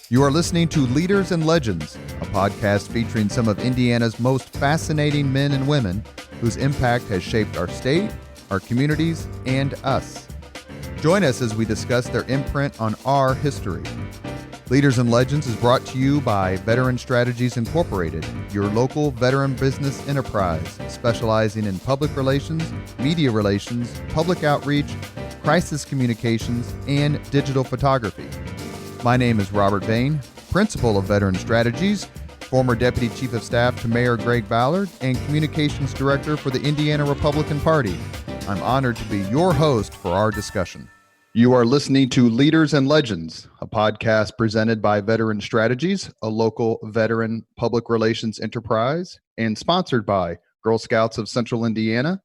You are listening to Leaders and Legends, a podcast featuring some of Indiana's most fascinating men and women whose impact has shaped our state, our communities, and us. Join us as we discuss their imprint on our history. Leaders and Legends is brought to you by Veteran Strategies Incorporated, your local veteran business enterprise specializing in public relations, media relations, public outreach, crisis communications, and digital photography. My name is Robert Bain, Principal of Veteran Strategies, former Deputy Chief of Staff to Mayor Greg Ballard, and Communications Director for the Indiana Republican Party. I'm honored to be your host for our discussion. You are listening to Leaders and Legends, a podcast presented by Veteran Strategies, a local veteran public relations enterprise, and sponsored by Girl Scouts of Central Indiana,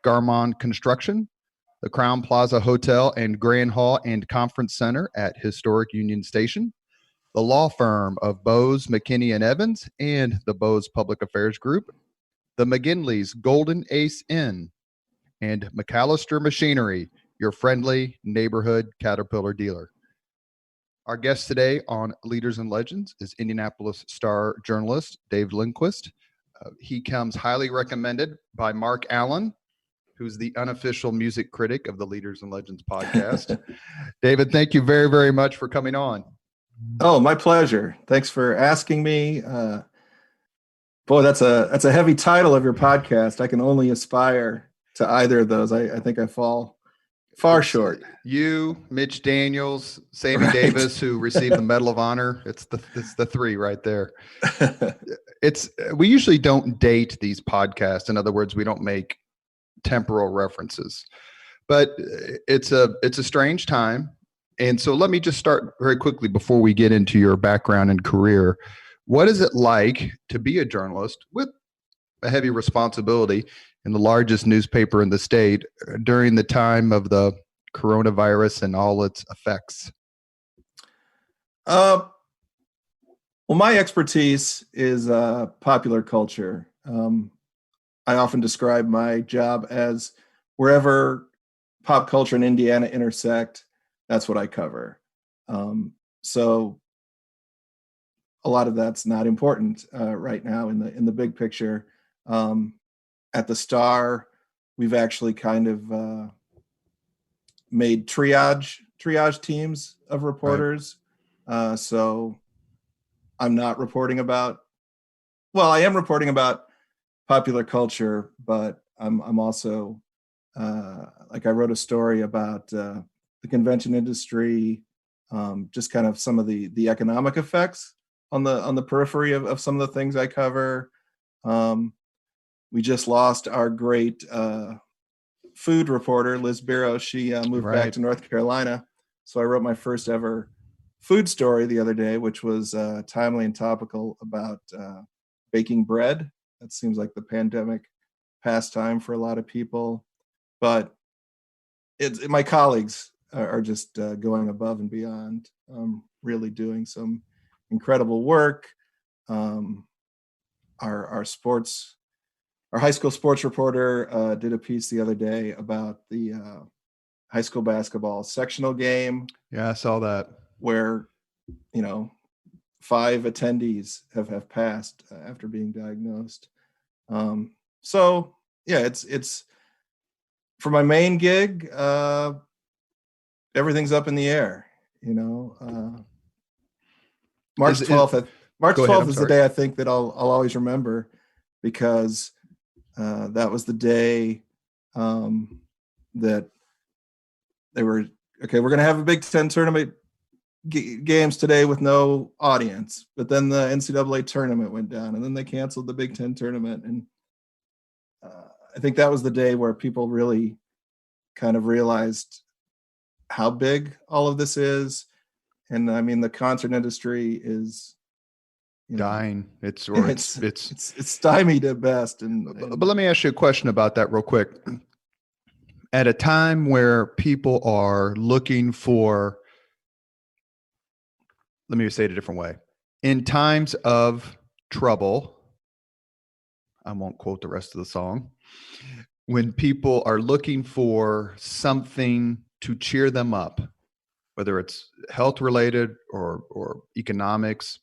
Garmong Construction, the Crowne Plaza Hotel and Grand Hall and Conference Center at Historic Union Station, the law firm of Bose, McKinney & Evans, and the Bose Public Affairs Group, the McGinley's Golden Ace Inn, and MacAllister Machinery, your friendly neighborhood Caterpillar dealer. Our guest today on Leaders and Legends is Indianapolis Star journalist David Lindquist. He comes highly recommended by Mark Allen, who's the unofficial music critic of the Leaders and Legends podcast. David, thank you very, very much for coming on. Oh, my pleasure. Thanks for asking me. Boy, that's a heavy title of your podcast. I can only aspire to either of those. I think I fall far short. You, Mitch Daniels, Sammy Davis, who received the Medal of Honor. It's the three right there. We usually don't date these podcasts. In other words, we don't make temporal references, but it's a strange time. And so let me just start very quickly before we get into your background and career. What is it like to be a journalist with a heavy responsibility in the largest newspaper in the state during the time of the coronavirus and all its effects? Well, my expertise is popular culture. I often describe my job as wherever pop culture and Indiana intersect, that's what I cover. So a lot of that's not important right now in the big picture. At the Star, we've actually kind of made triage teams of reporters. Right. So I'm not reporting about. Well, I am reporting about popular culture, but I'm also like I wrote a story about the convention industry, just kind of some of the economic effects on the periphery of some of the things I cover. We just lost our great food reporter, Liz Biro. She moved back to North Carolina, so I wrote my first ever food story the other day, which was timely and topical about baking bread. That seems like the pandemic pastime for a lot of people, but my colleagues are just going above and beyond, really doing some incredible work. Our high school sports reporter did a piece the other day about the high school basketball sectional game. Yeah, I saw that. Where, 5 attendees have passed after being diagnosed. So yeah, it's for my main gig. Everything's up in the air. March 12th. March 12th is the day I think that I'll always remember, because that was the day that they were okay. We're going to have a Big Ten tournament games today with no audience, but then the NCAA tournament went down, and then they canceled the Big Ten tournament, and I think that was the day where people really kind of realized how big all of this is. And I mean, the concert industry is dying. It's stymied at best. But let me ask you a question about that real quick. At a time where people are looking for, let me say it a different way. In times of trouble, I won't quote the rest of the song. When people are looking for something to cheer them up, whether it's health related or economics.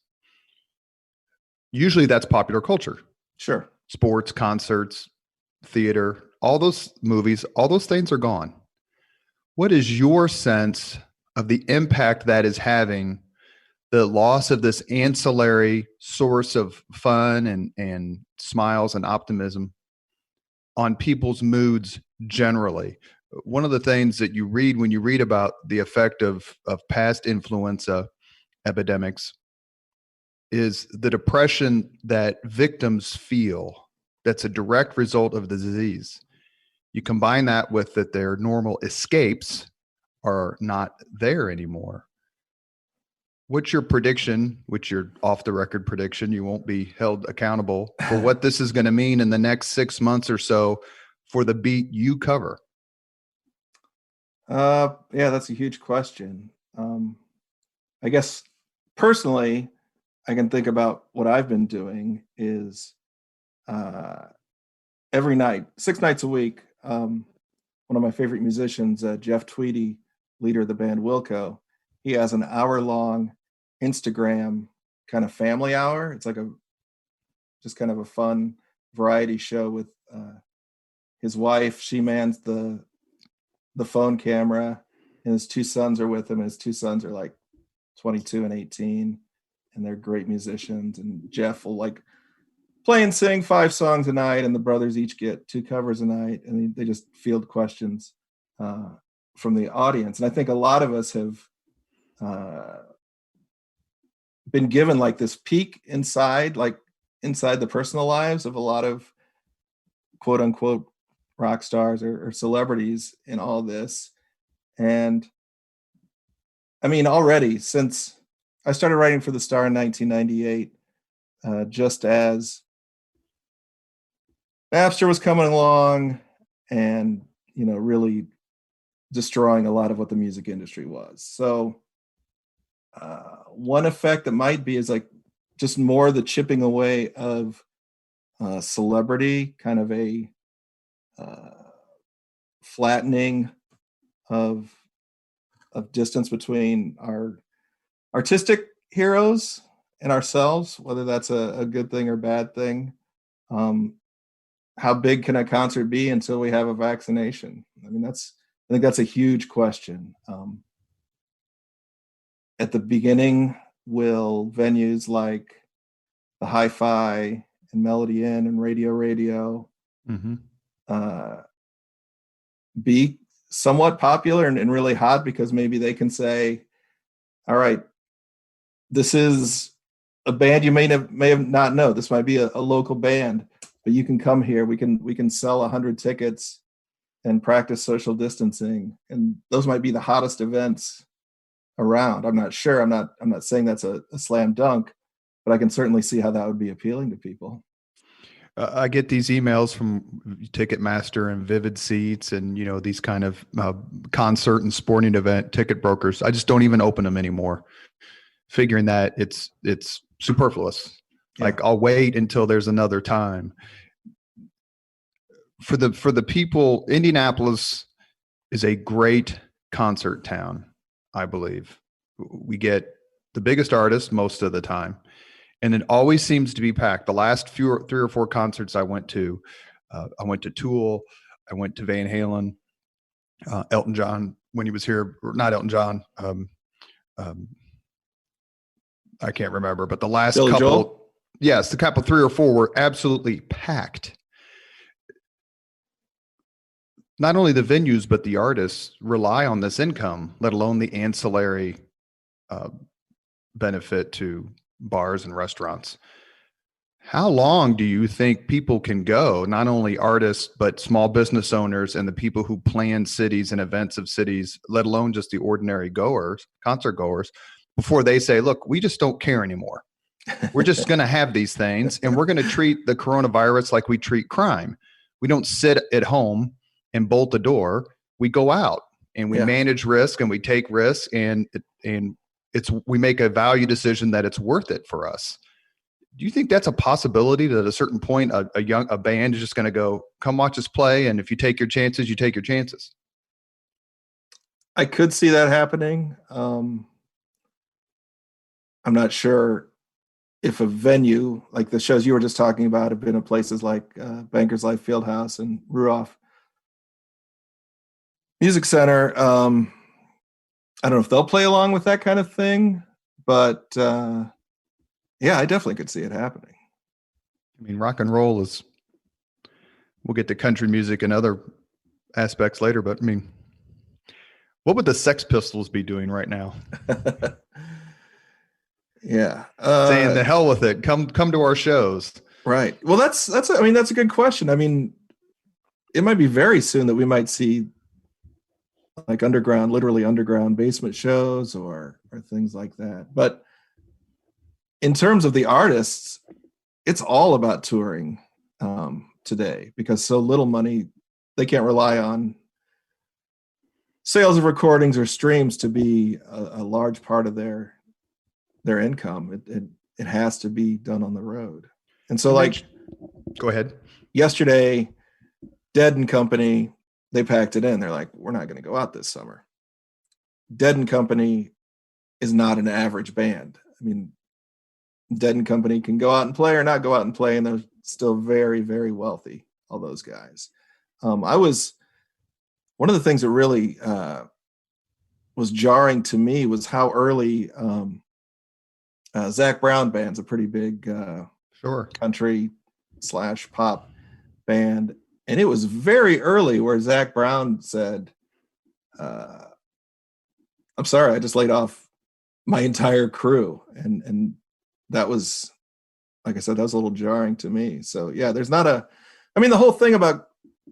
Usually that's popular culture. Sure. Sports, concerts, theater, all those movies, all those things are gone. What is your sense of the impact that is having, the loss of this ancillary source of fun and smiles and optimism on people's moods generally? One of the things that you read when you read about the effect of past influenza epidemics is the depression that victims feel that's a direct result of the disease. You combine that with that their normal escapes are not there anymore. What's your prediction, which your off the record prediction, you won't be held accountable for what this is going to mean in the next 6 months or so for the beat you cover? Yeah, that's a huge question. I guess personally, I can think about what I've been doing is every night, 6 nights a week. One of my favorite musicians, Jeff Tweedy, leader of the band Wilco, he has an hour-long Instagram kind of family hour. It's like just kind of a fun variety show with his wife. She mans the phone camera, and his 2 sons are with him. His 2 sons are like 22 and 18, and they're great musicians. And Jeff will like play and sing 5 songs a night, and the brothers each get 2 covers a night, and they just field questions from the audience. And I think a lot of us have been given like this peek inside the personal lives of a lot of quote unquote rock stars or celebrities in all this. And I mean, already since I started writing for the Star in 1998, just as Napster was coming along and, really destroying a lot of what the music industry was. So one effect that might be is like just more the chipping away of celebrity, kind of a flattening of distance between our artistic heroes and ourselves, whether that's a good thing or bad thing. How big can a concert be until we have a vaccination? I mean, I think that's a huge question. At the beginning, will venues like the Hi-Fi and Melody Inn and Radio be somewhat popular and really hot because maybe they can say, all right, this is a band you may have not know. This might be a local band, but you can come here. We can sell 100 tickets and practice social distancing, and those might be the hottest events around. I'm not sure. I'm not saying that's a slam dunk, but I can certainly see how that would be appealing to people. I get these emails from Ticketmaster and Vivid Seats and, these kind of concert and sporting event ticket brokers. I just don't even open them anymore, figuring that it's superfluous. Yeah. Like I'll wait until there's another time. For the people, Indianapolis is a great concert town, I believe. We get the biggest artists most of the time. And it always seems to be packed. The last 3 or 4 concerts I went to Tool, I went to Van Halen, Elton John when he was here, or not Elton John. I can't remember, but the last Billy couple, Joel? Yes, the couple 3 or 4 were absolutely packed. Not only the venues, but the artists rely on this income, let alone the ancillary benefit to bars and restaurants. How long do you think people can go, not only artists, but small business owners and the people who plan cities and events of cities, let alone just the ordinary goers, concert goers, before they say, look, we just don't care anymore. We're just going to have these things, and we're going to treat the coronavirus like we treat crime. We don't sit at home and bolt the door. We go out and we manage risk and we take risks, and we make a value decision that it's worth it for us. Do you think that's a possibility that at a certain point a band is just going to go, come watch us play, and if you take your chances, you take your chances? I could see that happening. I'm not sure if a venue like the shows you were just talking about have been in places like Bankers Life Fieldhouse and Ruoff Music Center. I don't know if they'll play along with that kind of thing, but yeah, I definitely could see it happening. I mean, rock and roll is, we'll get to country music and other aspects later, but I mean, what would the Sex Pistols be doing right now? Yeah. Saying the hell with it. Come to our shows. Right. Well, that's a good question. I mean, it might be very soon that we might see like literally underground basement shows or things like that. But in terms of the artists, it's all about touring today, because so little money, they can't rely on sales of recordings or streams to be a large part of their income. It has to be done on the road. And so, like, go ahead. Yesterday, Dead and Company, they packed it in. They're like, we're not going to go out this summer. Dead and Company is not an average band. I mean, Dead and Company can go out and play or not go out and play, and they're still very, very wealthy, all those guys. One of the things that really was jarring to me was how early Zac Brown band's a pretty big country / pop band. And it was very early where Zac Brown said, I'm sorry, I just laid off my entire crew. And that was, like I said, that was a little jarring to me. So yeah, the whole thing about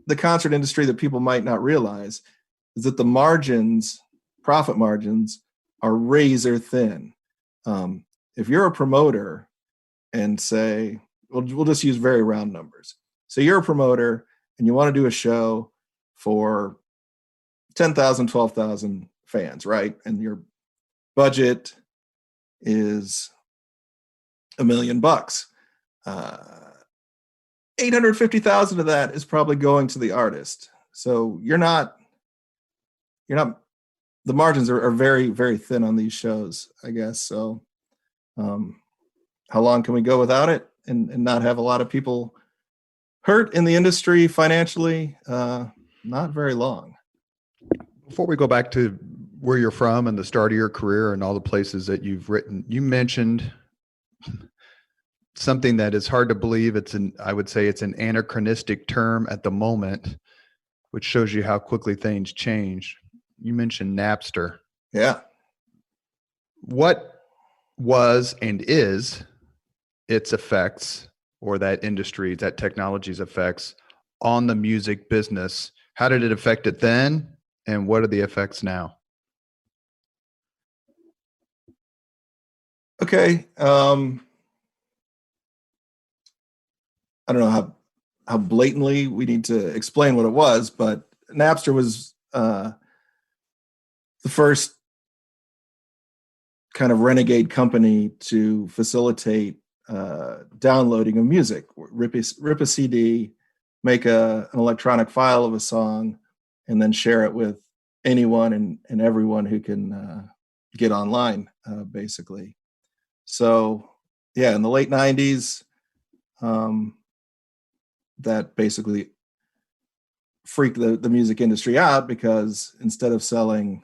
the concert industry that people might not realize is that the profit margins are razor thin. If you're a promoter and say, we'll just use very round numbers. So you're a promoter and you want to do a show for 10,000, 12,000 fans, right? And your budget is $1 million. 850,000 of that is probably going to the artist. So you're not, the margins are very, very thin on these shows, I guess. So how long can we go without it and not have a lot of people hurt in the industry financially? Not very long. Before we go back to where you're from and the start of your career and all the places that you've written, you mentioned something that is hard to believe. I would say it's an anachronistic term at the moment, which shows you how quickly things change. You mentioned Napster. Yeah. What was and is its effects, or that industry, that technology's effects on the music business? How did it affect it then? And what are the effects now? Okay. I don't know how blatantly we need to explain what it was, but Napster was the first kind of renegade company to facilitate downloading of music. Rip a CD, make an electronic file of a song, and then share it with anyone and everyone who can get online, basically. So, yeah, in the late 90s, that basically freaked the music industry out, because instead of selling,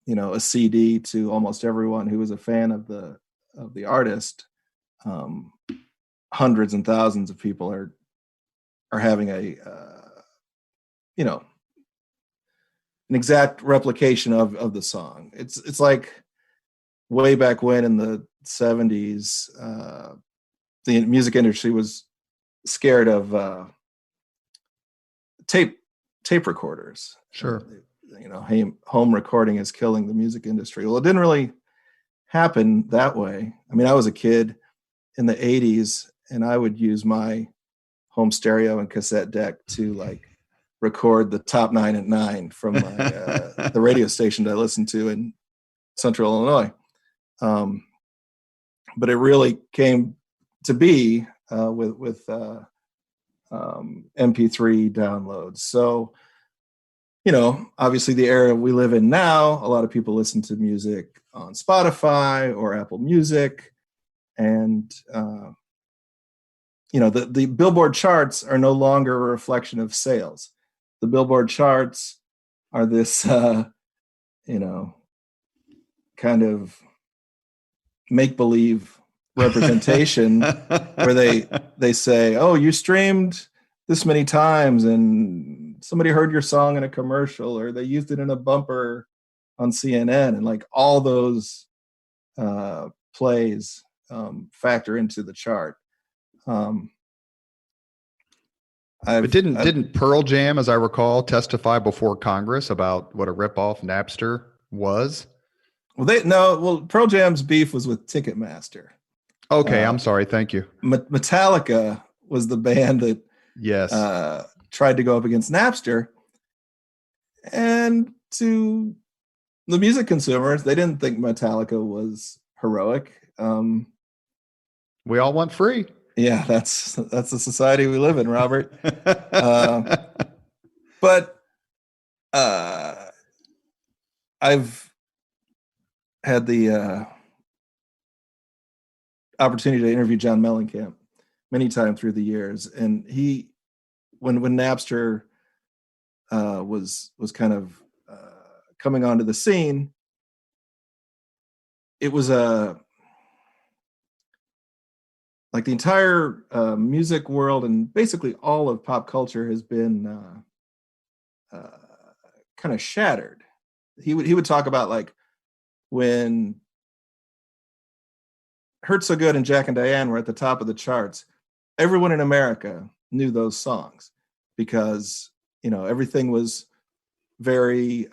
a CD to almost everyone who was a fan of the artist, hundreds and thousands of people are having an exact replication of the song. It's like way back when in the 70s, the music industry was scared of tape recorders. Sure. Home recording is killing the music industry. Well, it didn't really happen that way. I mean, I was a kid in the 80s, and I would use my home stereo and cassette deck to like record the top 9 at 9 from my, the radio station that I listened to in Central Illinois. But it really came to be with MP3 downloads. So obviously the era we live in now, a lot of people listen to music on Spotify or Apple Music. And, the Billboard charts are no longer a reflection of sales. The Billboard charts are this, kind of make-believe representation where they say, oh, you streamed this many times and somebody heard your song in a commercial, or they used it in a bumper on CNN, and like all those plays factor into the chart. But didn't Pearl Jam, as I recall, testify before Congress about what a ripoff Napster was? Well, Pearl Jam's beef was with Ticketmaster. Okay, I'm sorry. Thank you. Metallica was the band that tried to go up against Napster. And to the music consumers, they didn't think Metallica was heroic. We all want free. Yeah, that's the society we live in, Robert. But I've had the opportunity to interview John Mellencamp many times through the years, and when Napster was kind of coming onto the scene, it was like the entire music world and basically all of pop culture has been kind of shattered. He would talk about like when Hurt So Good and Jack and Diane were at the top of the charts, everyone in America knew those songs because, everything was very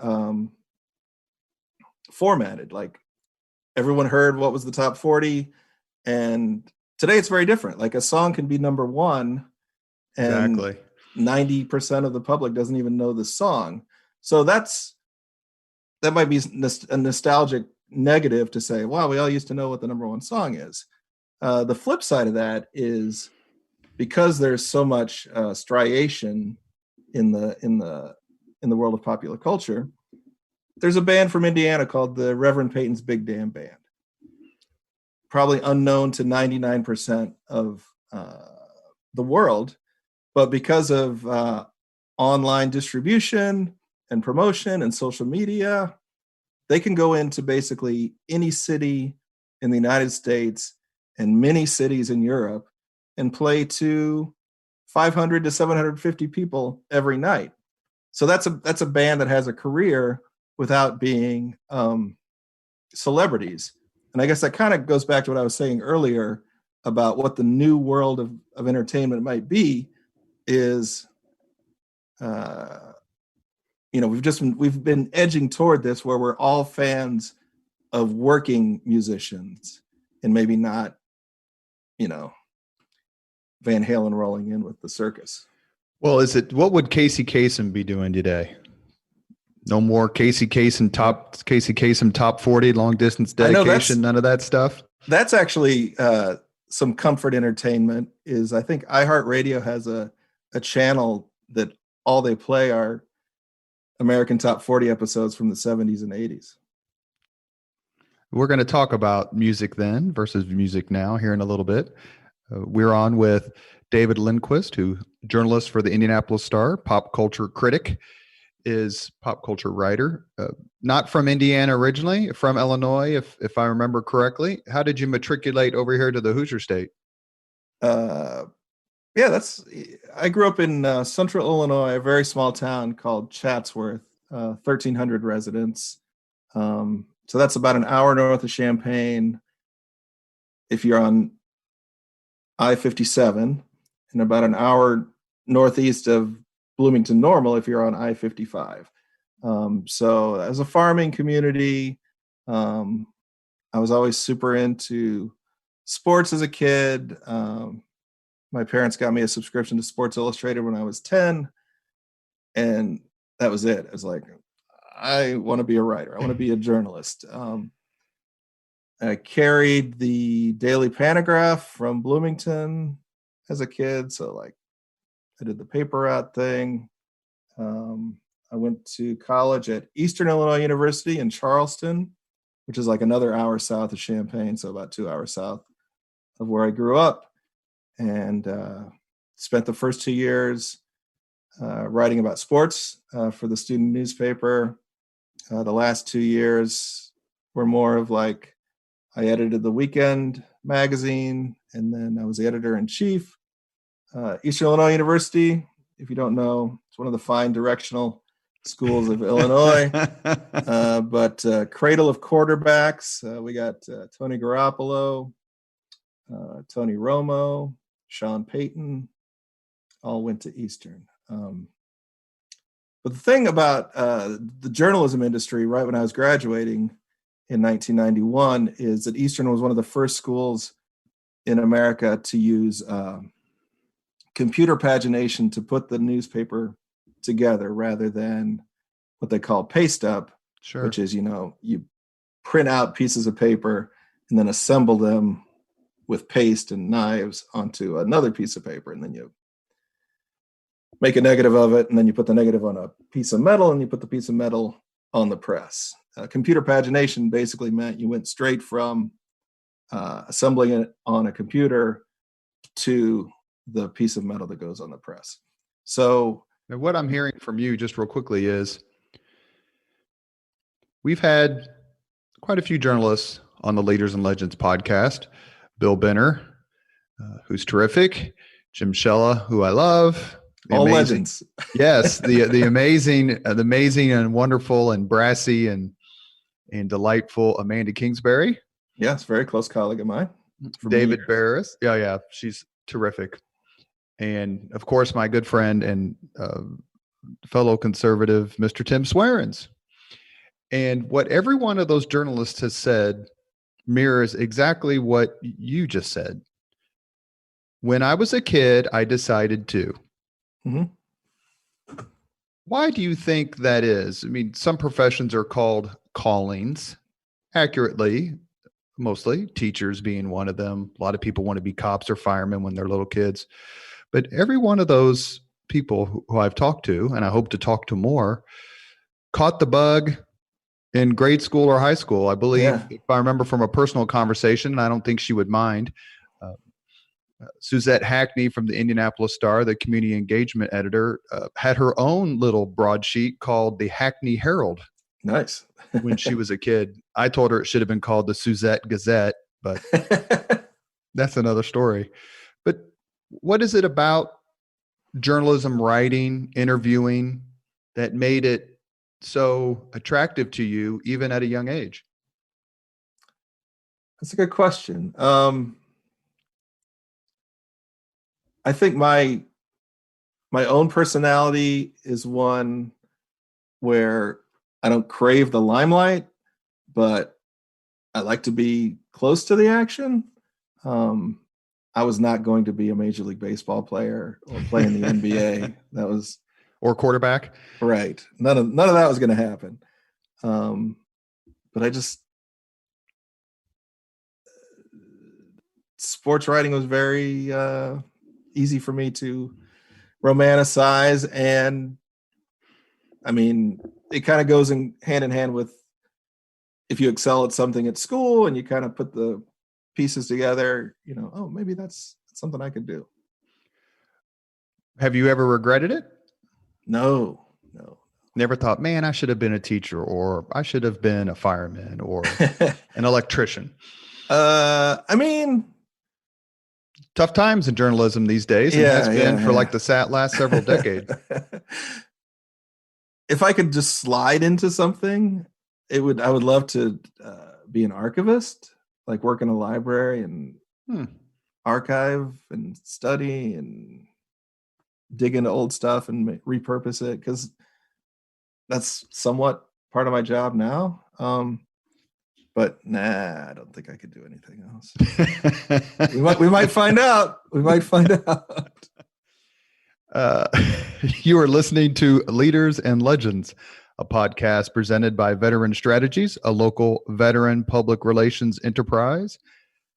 formatted. Like everyone heard what was the top 40. And today it's very different. Like a song can be number one and exactly 90% of the public doesn't even know the song. So that might be a nostalgic negative to say, wow, we all used to know what the number one song is. The flip side of that is because there's so much striation in the world of popular culture, there's a band from Indiana called the Reverend Peyton's Big Damn Band. Probably unknown to 99% of the world, but because of online distribution and promotion and social media, they can go into basically any city in the United States and many cities in Europe and play to 500 to 750 people every night. So that's a band that has a career without being celebrities. And I guess that kind of goes back to what I was saying earlier about what the new world of entertainment might be is, we've been edging toward this where we're all fans of working musicians and maybe not, Van Halen rolling in with the circus. Well, what would Casey Kasem be doing today? No more Casey Kasem top 40 long distance dedication, none of that stuff. That's actually some comfort entertainment is I think iHeartRadio has a channel that all they play are American Top 40 episodes from the 70s and 80s. We're going to talk about music then versus music now here in a little bit. We're on with David Lindquist, who journalist for the Indianapolis Star, pop culture critic, is pop culture writer, not from Indiana originally, from Illinois, if I remember correctly. How did you matriculate over here to the Hoosier State? I grew up in central Illinois, a very small town called Chatsworth, 1,300 residents. So that's about an hour north of Champaign if you're on I-57, and about an hour northeast of Bloomington Normal if you're on I-55. So as a farming community, I was always super into sports as a kid. My parents got me a subscription to Sports Illustrated when I was 10, and that was it. I was like, I want to be a writer. I want to be a journalist. I carried the Daily Pantograph from Bloomington as a kid. So like I did the paper route thing. I went to college at Eastern Illinois University in Charleston, which is like another hour south of Champaign, so about 2 hours south of where I grew up, and spent the first 2 years writing about sports for the student newspaper. The last 2 years were more of like, I edited the weekend magazine, and then I was the editor-in-chief. Eastern Illinois University, if you don't know, it's one of the fine directional schools of Illinois. But cradle of quarterbacks, we got Tony Garoppolo, Tony Romo, Sean Payton, all went to Eastern. But the thing about the journalism industry, right when I was graduating in 1991, is that Eastern was one of the first schools in America to use computer pagination to put the newspaper together rather than what they call paste up, Sure. which is, you print out pieces of paper and then assemble them with paste and knives onto another piece of paper, and then you make a negative of it, and then you put the negative on a piece of metal, and you put the piece of metal on the press. Computer pagination basically meant you went straight from assembling it on a computer to the piece of metal that goes on the press. So now what I'm hearing from you just real quickly is we've had quite a few journalists on the Leaders and Legends podcast. Bill Benner, who's terrific. Jim Shella, who I love. All legends. Yes, the amazing and wonderful and brassy and delightful Amanda Kingsbury. Yes, very close colleague of mine. David Barris. Yeah, she's terrific. And of course, my good friend and fellow conservative, Mr. Tim Swearens. And what every one of those journalists has said mirrors exactly what you just said. When I was a kid, I decided to. Mm-hmm. Why do you think that is? I mean, some professions are called callings, accurately, mostly, teachers being one of them. A lot of people want to be cops or firemen when they're little kids. But every one of those people who I've talked to, and I hope to talk to more, caught the bug in grade school or high school. I believe, if I remember from a personal conversation, and I don't think she would mind, Suzette Hackney from the Indianapolis Star, the community engagement editor, had her own little broadsheet called the Hackney Herald. Nice. When she was a kid. I told her it should have been called the Suzette Gazette, but that's another story. But what is it about journalism, writing, interviewing that made it so attractive to you even at a young age? That's a good question. I think my own personality is one where I don't crave the limelight, but I like to be close to the action. I was not going to be a Major League Baseball player or play in the NBA. That was or quarterback, right? None of that was going to happen. But I just sports writing was very easy for me to romanticize, and I mean, it kind of goes hand in hand with if you excel at something at school and you kind of put the pieces together, oh, maybe that's something I could do. Have you ever regretted it? No. Never thought, man, I should have been a teacher, or I should have been a fireman or an electrician. I mean, tough times in journalism these days. And has been for like the last several decades. If I could just slide into something, I would love to be an archivist, like work in a library and archive and study and dig into old stuff and repurpose it, because that's somewhat part of my job now. But I don't think I could do anything else. we might find out. You are listening to Leaders and Legends, a podcast presented by Veteran Strategies, a local veteran public relations enterprise,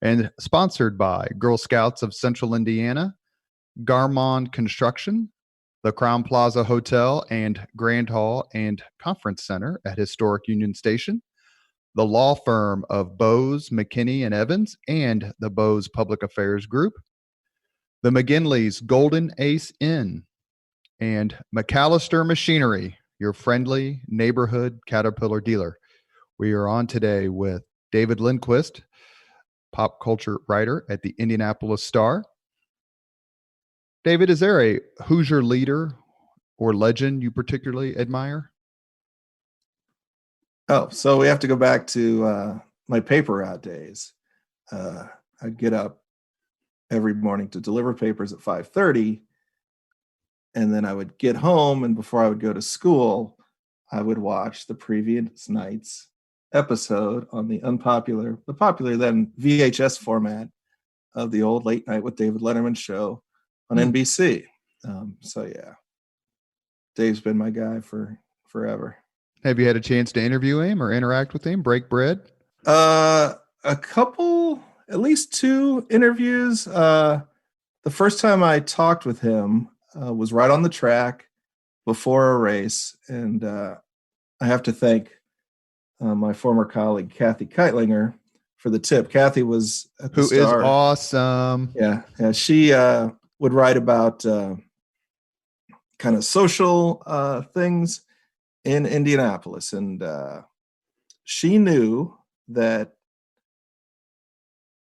and sponsored by Girl Scouts of Central Indiana, Garmong Construction, the Crowne Plaza Hotel and Grand Hall and Conference Center at historic Union Station, the law firm of Bose, McKinney, and Evans, and the Bose Public Affairs Group, the McGinley's Golden Ace Inn, and MacAllister Machinery, your friendly neighborhood Caterpillar dealer. We are on today with David Lindquist, pop culture writer at the Indianapolis Star. David, is there a Hoosier leader or legend you particularly admire? Oh, so we have to go back to my paper route days. I'd get up every morning to deliver papers at 5:30, and then I would get home, and before I would go to school, I would watch the previous night's episode on the popular then VHS format of the old Late Night with David Letterman show on NBC. So yeah, Dave's been my guy for forever. Have you had a chance to interview him or interact with him, break bread? A couple, at least 2 interviews. The first time I talked with him was right on the track before a race, and I have to thank my former colleague Kathy Keitlinger for the tip. Kathy was at the Star. Who is awesome. Yeah, she would write about kind of social things in Indianapolis, and she knew that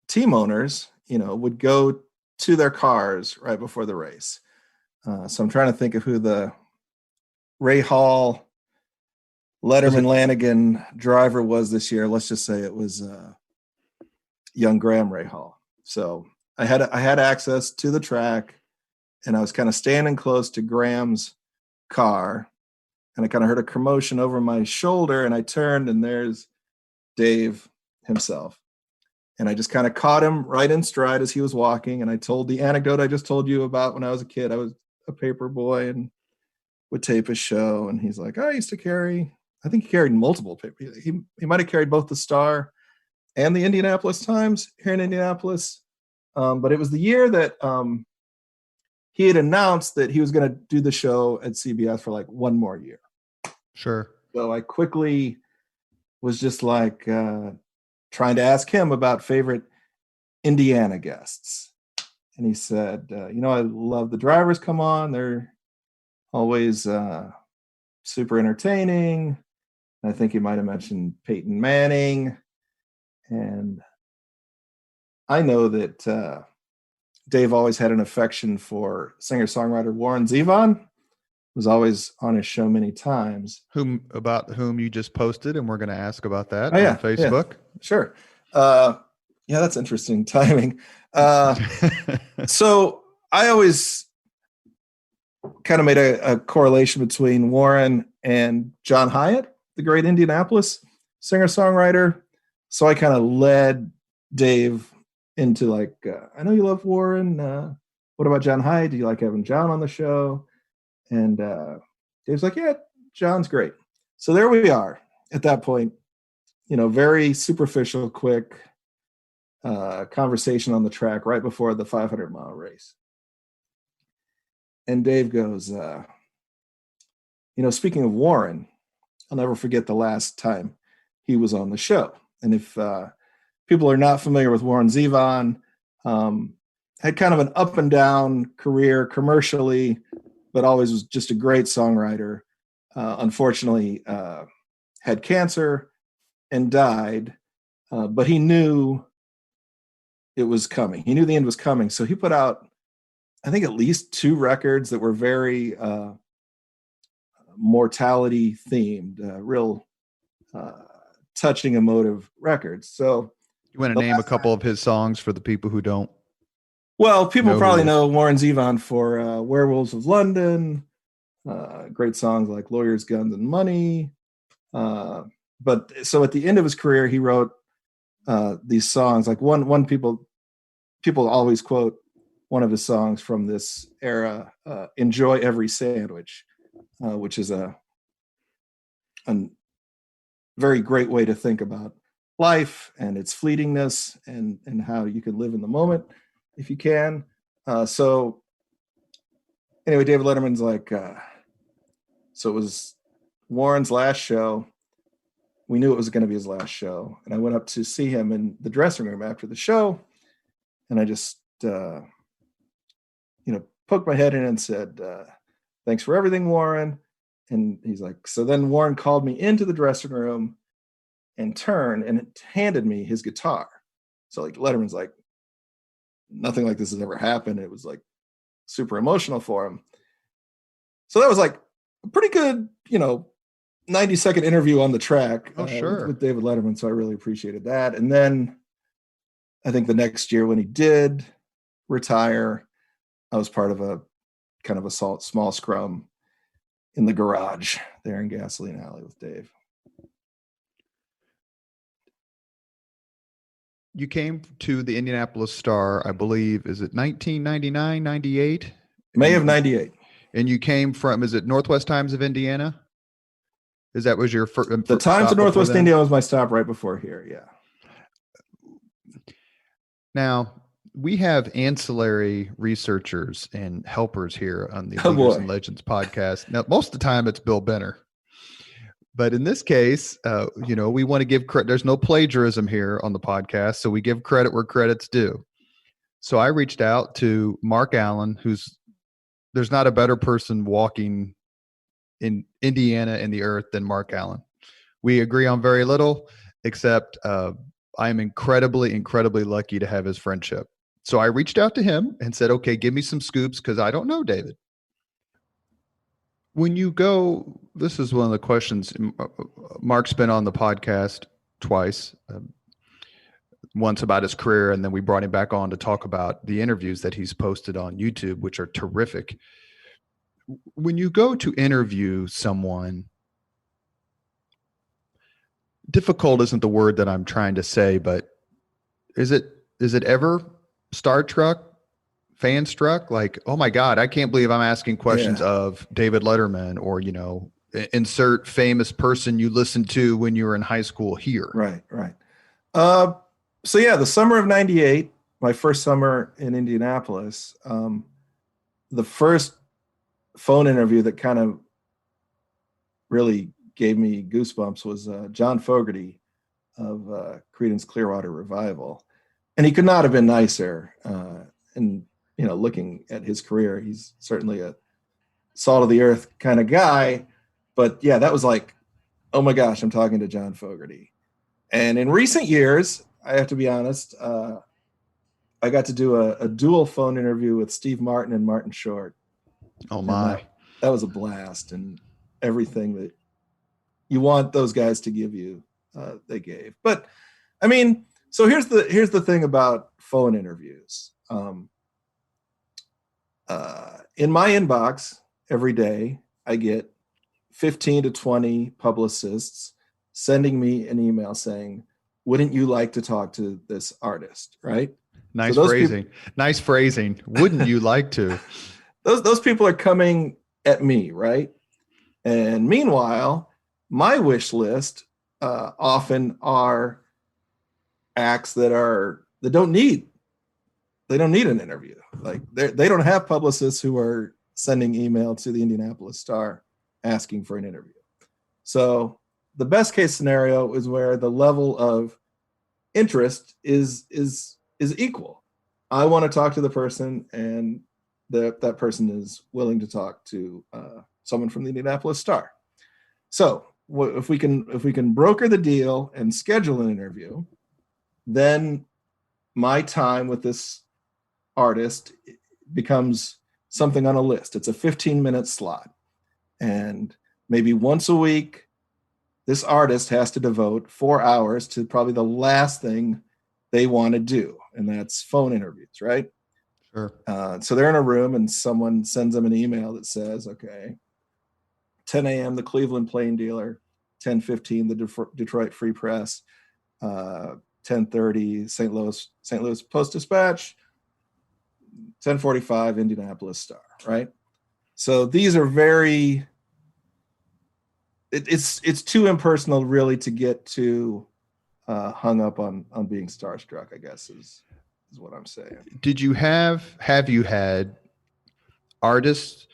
team owners, would go to their cars right before the race. So I'm trying to think of who the Ray Hall, Letterman Lanigan driver was this year. Let's just say it was young Graham Ray Hall. So I had access to the track, and I was kind of standing close to Graham's car, and I kind of heard a commotion over my shoulder, and I turned, and there's Dave himself. And I just kind of caught him right in stride as he was walking, and I told the anecdote I just told you about when I was a kid. I was a paper boy and would tape his show, and he's like, I used to carry, I think he carried multiple papers. He might have carried both the Star and the Indianapolis Times here in Indianapolis. But it was the year that he had announced that he was going to do the show at CBS for like 1 more year. Sure. So I quickly was just like trying to ask him about favorite Indiana guests. And he said, I love the Drivers Come On. They're always super entertaining. I think he might have mentioned Peyton Manning. And I know that Dave always had an affection for singer-songwriter Warren Zevon. Was always on his show many times. About whom you just posted, and we're going to ask about that on Facebook. Yeah, sure. That's interesting timing. So I always kind of made a correlation between Warren and John Hyatt, the great Indianapolis singer-songwriter. So I kind of led Dave into like, I know you love Warren. What about John Hyatt? Do you like having John on the show? And Dave's like, yeah, John's great. So there we are at that point, very superficial, quick conversation on the track right before the 500-mile race. And Dave goes, speaking of Warren, I'll never forget the last time he was on the show. And if people are not familiar with Warren Zevon, had kind of an up and down career commercially, but always was just a great songwriter. Unfortunately, had cancer and died, but he knew it was coming. He knew the end was coming. So he put out, I think, at least 2 records that were very mortality themed, real touching, emotive records. So you want to name a couple of his songs for the people who don't? Well, people probably know Warren Zevon for Werewolves of London, great songs like Lawyers, Guns, and Money. But so at the end of his career, he wrote these songs. Like one people always quote one of his songs from this era, Enjoy Every Sandwich, which is a very great way to think about life and its fleetingness and how you can live in the moment if you can. So anyway, David Letterman's like, so it was Warren's last show. We knew it was going to be his last show. And I went up to see him in the dressing room after the show. And I just, poked my head in and said, thanks for everything, Warren. And he's like, so then Warren called me into the dressing room and turned and handed me his guitar. So like Letterman's like, nothing like this has ever happened. It was like super emotional for him. So that was like a pretty good, 90-second interview on the track with David Letterman. So I really appreciated that. And then I think the next year when he did retire, I was part of a kind of a small scrum in the garage there in Gasoline Alley with Dave. You came to the Indianapolis Star, I believe, is it 1999, 98? May of 98. And you came from, is it Northwest Times of Indiana? Was your first? The Times of Northwest Indiana was my stop right before here, yeah. Now, we have ancillary researchers and helpers here on the Leaders and Legends podcast. Now, most of the time it's Bill Benner. But in this case, we want to give credit. There's no plagiarism here on the podcast, so we give credit where credit's due. So I reached out to Mark Allen, there's not a better person walking in Indiana and the earth than Mark Allen. We agree on very little, except I am incredibly, incredibly lucky to have his friendship. So I reached out to him and said, okay, give me some scoops because I don't know David. When you go, this is one of the questions. Mark's been on the podcast twice, once about his career, and then we brought him back on to talk about the interviews that he's posted on YouTube, which are terrific. When you go to interview someone, difficult isn't the word that I'm trying to say, but is it ever Star Trek? Fan struck, like, oh my God, I can't believe I'm asking questions of David Letterman or, insert famous person you listened to when you were in high school here. Right. So yeah, the summer of 98, my first summer in Indianapolis, the first phone interview that kind of really gave me goosebumps was John Fogerty of Creedence Clearwater Revival. And he could not have been nicer. And looking at his career, he's certainly a salt of the earth kind of guy. But yeah, that was like, oh my gosh, I'm talking to John Fogerty. And in recent years, I have to be honest, I got to do a dual phone interview with Steve Martin and Martin Short. Oh my. That was a blast, and everything that you want those guys to give you, they gave. But I mean, so here's the thing about phone interviews. In my inbox every day, I get 15 to 20 publicists sending me an email saying, wouldn't you like to talk to this artist? Right? Nice phrasing. Nice phrasing. Wouldn't you like to? Those people are coming at me, right? And meanwhile, my wish list often are acts that don't need an interview. Like they don't have publicists who are sending email to the Indianapolis Star asking for an interview. So the best case scenario is where the level of interest is equal. I want to talk to the person, and that person is willing to talk to someone from the Indianapolis Star. So if we can broker the deal and schedule an interview, then my time with this artist becomes something on a list. It's a 15-minute slot. And maybe once a week, this artist has to devote 4 hours to probably the last thing they want to do. And that's phone interviews, right? Sure. So they're in a room and someone sends them an email that says, okay, 10 a.m., the Cleveland Plain Dealer, 10:15, the Detroit Free Press, 10:30, St. Louis Post-Dispatch, 10:45, Indianapolis Star, right? So these are it's too impersonal really to get too hung up on being starstruck, I guess is what I'm saying. Have you had artists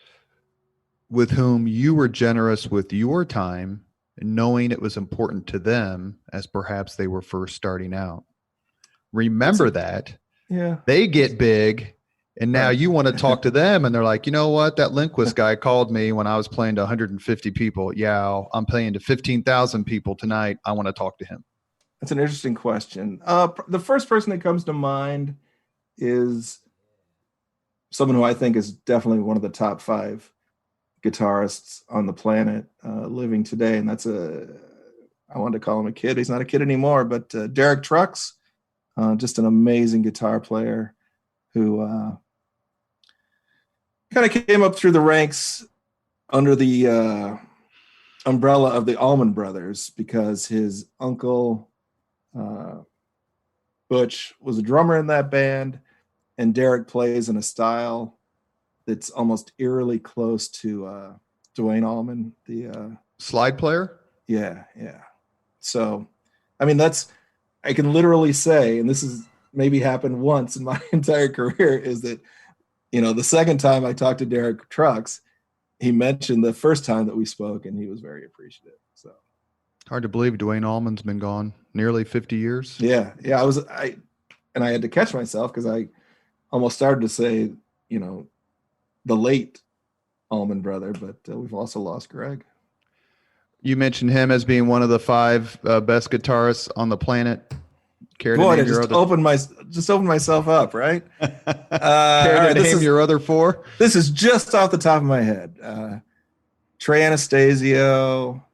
with whom you were generous with your time, knowing it was important to them as perhaps they were first starting out. Remember that. Yeah. They get big, and now Right. you want to talk to them, and they're like, you know what? That Lindquist guy called me when I was playing to 150 people. Yeah, I'm playing to 15,000 people tonight. I want to talk to him. That's an interesting question. The first person that comes to mind is someone who I think is definitely one of the top 5 guitarists on the planet living today. And that's I wanted to call him a kid. He's not a kid anymore, but Derek Trucks, just an amazing guitar player who kind of came up through the ranks under the umbrella of the Allman Brothers because his uncle, Butch, was a drummer in that band, and Derek plays in a style that's almost eerily close to Duane Allman, the slide player. Yeah. So, I mean, I can literally say, and this is maybe happened once in my entire career, is that, the second time I talked to Derek Trucks, he mentioned the first time that we spoke, and he was very appreciative. So hard to believe Duane Allman's been gone nearly 50 years. Yeah. I had to catch myself because I almost started to say, the late Allman brother, but we've also lost Greg. You mentioned him as being one of the 5 best guitarists on the planet. Care to name your other? Opened myself up, right? Care to name your other 4? This is just off the top of my head. Trey Anastasio,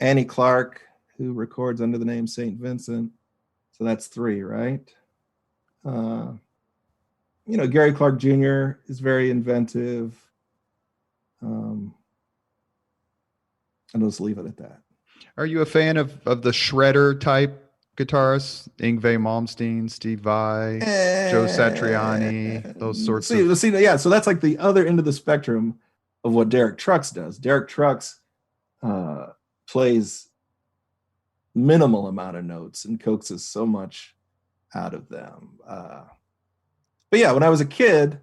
Annie Clark, who records under the name St. Vincent. So that's 3, right? Gary Clark Jr. is very inventive. And let's leave it at that. Are you a fan of the shredder type guitarists? Yngwie Malmsteen, Steve Vai, Joe Satriani, those sorts of... Yeah, so that's like the other end of the spectrum of what Derek Trucks does. Derek Trucks plays minimal amount of notes and coaxes so much out of them. But yeah, when I was a kid,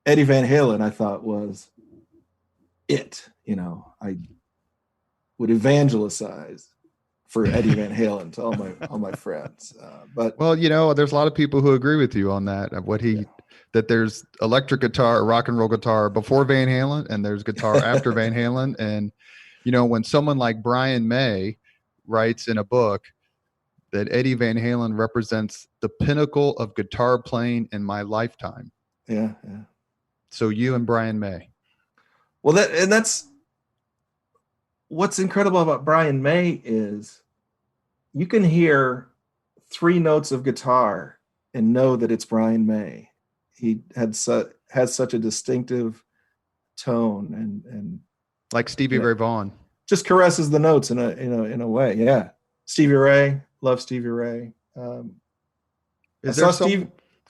Eddie Van Halen, I thought was it. I would evangelize for Eddie Van Halen to all my friends. But there's a lot of people who agree with you on that. That there's electric guitar, rock and roll guitar before Van Halen, and there's guitar after Van Halen. And when someone like Brian May writes in a book that Eddie Van Halen represents the pinnacle of guitar playing in my lifetime. Yeah. So you and Brian May. Well, that's what's incredible about Brian May is you can hear 3 notes of guitar and know that it's Brian May. He has such a distinctive tone and like Stevie Ray Vaughan. Just caresses the notes in a way. Yeah. Stevie Ray, love Stevie Ray. Go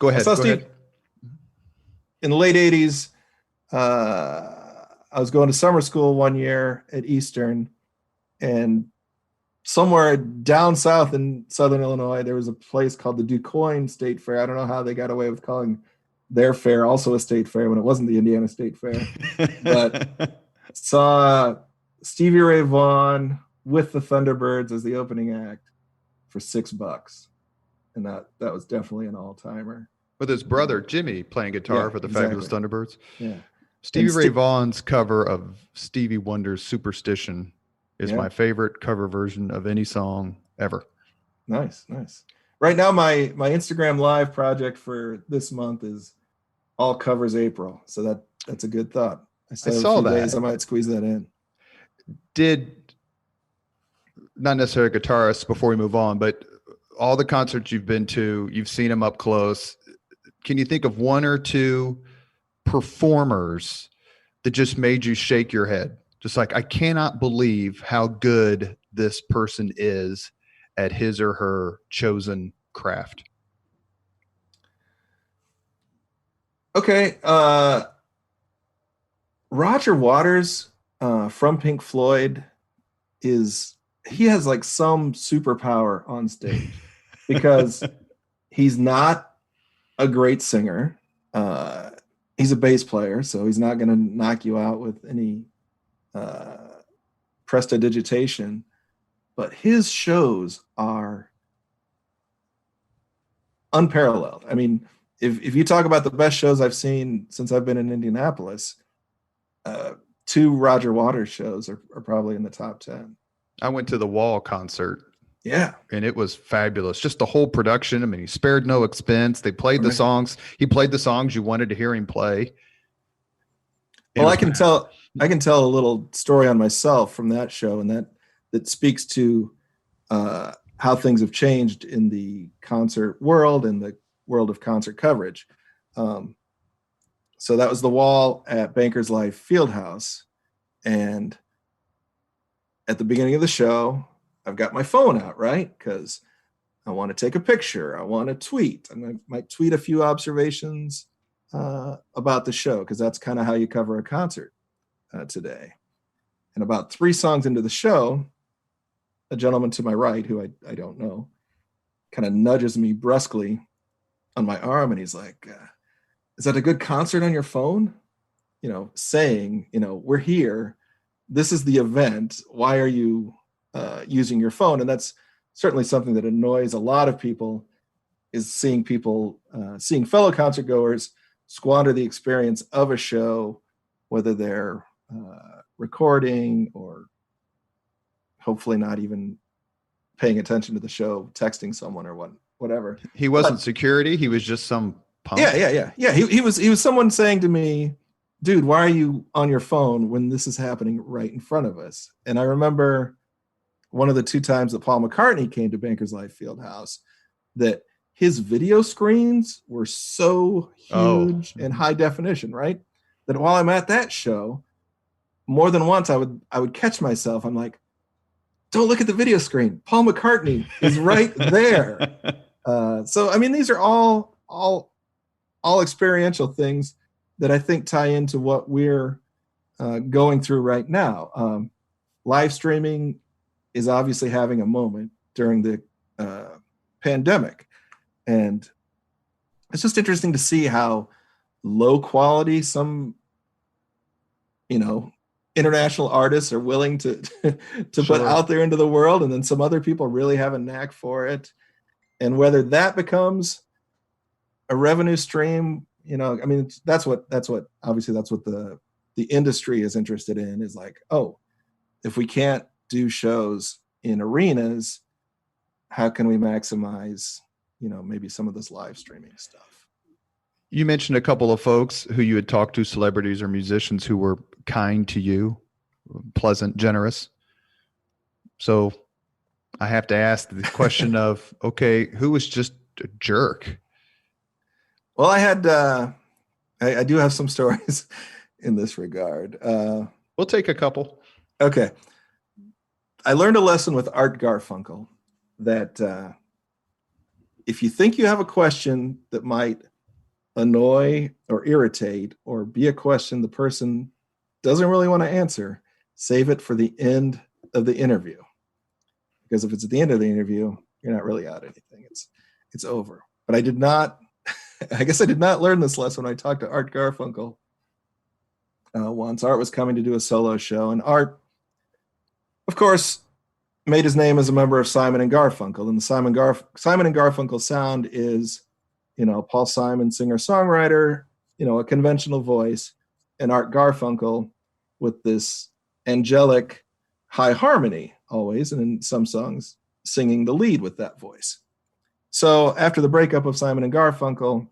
ahead. In the late 80s, I was going to summer school one year at Eastern, and somewhere down south in Southern Illinois, there was a place called the DuQuoin State Fair. I don't know how they got away with calling their fair also a state fair when it wasn't the Indiana State Fair. But saw Stevie Ray Vaughan with the Thunderbirds as the opening act for $6. And that was definitely an all-timer. With his brother Jimmy playing guitar for the Fabulous Thunderbirds. Yeah. Stevie Ray Vaughan's cover of Stevie Wonder's Superstition is my favorite cover version of any song ever. Nice. Right now, my Instagram Live project for this month is all covers April. So that's a good thought. I saw that. Days, I might squeeze that in. Did, not necessarily guitarists before we move on, but all the concerts you've been to, you've seen them up close. Can you think of 1 or 2 performers that just made you shake your head? Just like, I cannot believe how good this person is at his or her chosen craft. Okay. Roger Waters from Pink Floyd he has like some superpower on stage because he's not a great singer. he's a bass player, so he's not going to knock you out with any prestidigitation, but his shows are unparalleled. I mean, if you talk about the best shows I've seen since I've been in Indianapolis, 2 Roger Waters shows are probably in the top 10. I went to the Wall concert. Yeah. And it was fabulous. Just the whole production. I mean, he spared no expense. They played the Right. songs. He played the songs you wanted to hear him play. Well, I can tell a little story on myself from that show, and that speaks to how things have changed in the concert world and the world of concert coverage. So that was the Wall at Bankers Life Fieldhouse, and at the beginning of the show, I've got my phone out, right? Because I want to take a picture. I want to tweet. And I might tweet a few observations about the show, because that's kind of how you cover a concert today. And about 3 songs into the show, a gentleman to my right, who I don't know, kind of nudges me brusquely on my arm, and he's like, is that a good concert on your phone? You know, saying, you know, we're here. This is the event. Why are you using your phone? And that's certainly something that annoys a lot of people, is seeing fellow concert goers squander the experience of a show, whether they're recording or hopefully not even paying attention to the show, texting someone or whatever. He wasn't security. He was just some punk. Yeah. He was someone saying to me, dude, why are you on your phone when this is happening right in front of us? And I remember one of the 2 times that Paul McCartney came to Bankers Life Fieldhouse, that his video screens were so huge and high definition, right? That while I'm at that show, more than once I would catch myself. I'm like, don't look at the video screen. Paul McCartney is right there. So, I mean, these are all experiential things that I think tie into what we're going through right now. Live streaming is obviously having a moment during the pandemic. And it's just interesting to see how low quality some, international artists are willing to put out there into the world, and then some other people really have a knack for it. And whether that becomes a revenue stream, I mean, that's what obviously that's what the industry is interested in, is like, oh, if we can't do shows in arenas, how can we maximize, maybe some of this live streaming stuff? You mentioned a couple of folks who you had talked to, celebrities or musicians, who were kind to you, pleasant, generous. So I have to ask the question of, okay, who was just a jerk? Well, I had, I do have some stories in this regard. We'll take a couple. Okay. I learned a lesson with Art Garfunkel that if you think you have a question that might annoy or irritate, or be a question the person doesn't really want to answer, save it for the end of the interview. Because if it's at the end of the interview, you're not really out anything. It's over. But I did not learn this lesson when I talked to Art Garfunkel once. Art was coming to do a solo show, and Art, of course, made his name as a member of Simon and Garfunkel. And the Simon and Garfunkel sound is, Paul Simon, singer-songwriter, a conventional voice, and Art Garfunkel with this angelic high harmony always, and in some songs singing the lead with that voice. So after the breakup of Simon and Garfunkel,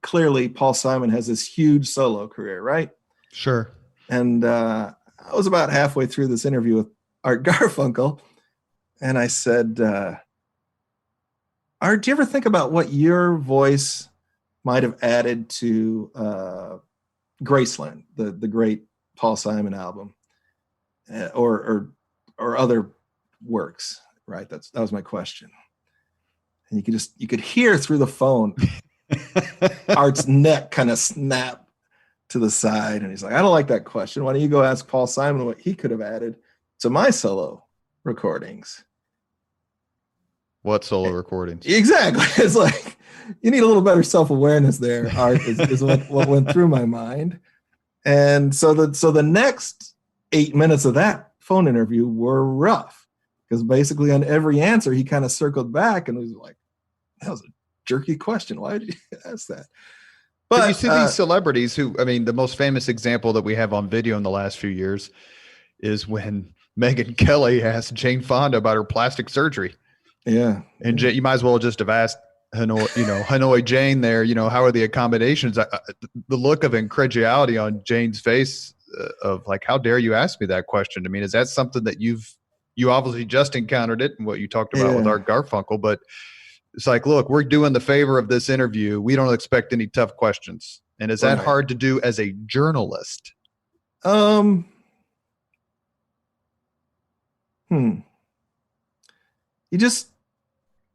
clearly Paul Simon has this huge solo career, right? Sure. And I was about halfway through this interview with Art Garfunkel, and I said, Art, do you ever think about what your voice might have added to Graceland, the great Paul Simon album, or other works, right? That was my question. And you could hear through the phone Art's neck kind of snap to the side, and he's like, I don't like that question. Why don't you go ask Paul Simon what he could have added to my solo recordings? What solo recordings? Exactly. It's like, you need a little better self-awareness there, Art, is what went through my mind. And so the next 8 minutes of that phone interview were rough, because basically on every answer he kind of circled back and was like, that was a jerky question. Why did you ask that? But you see these celebrities who, I mean, the most famous example that we have on video in the last few years is when Megyn Kelly asked Jane Fonda about her plastic surgery. Yeah. And you might as well just have asked Hanoi Jane there, how are the accommodations? The look of incredulity on Jane's face of like, how dare you ask me that question? I mean, is that something that you obviously just encountered it and what you talked about with Art Garfunkel, but it's like, look, we're doing the favor of this interview. We don't expect any tough questions. And is that hard to do as a journalist? I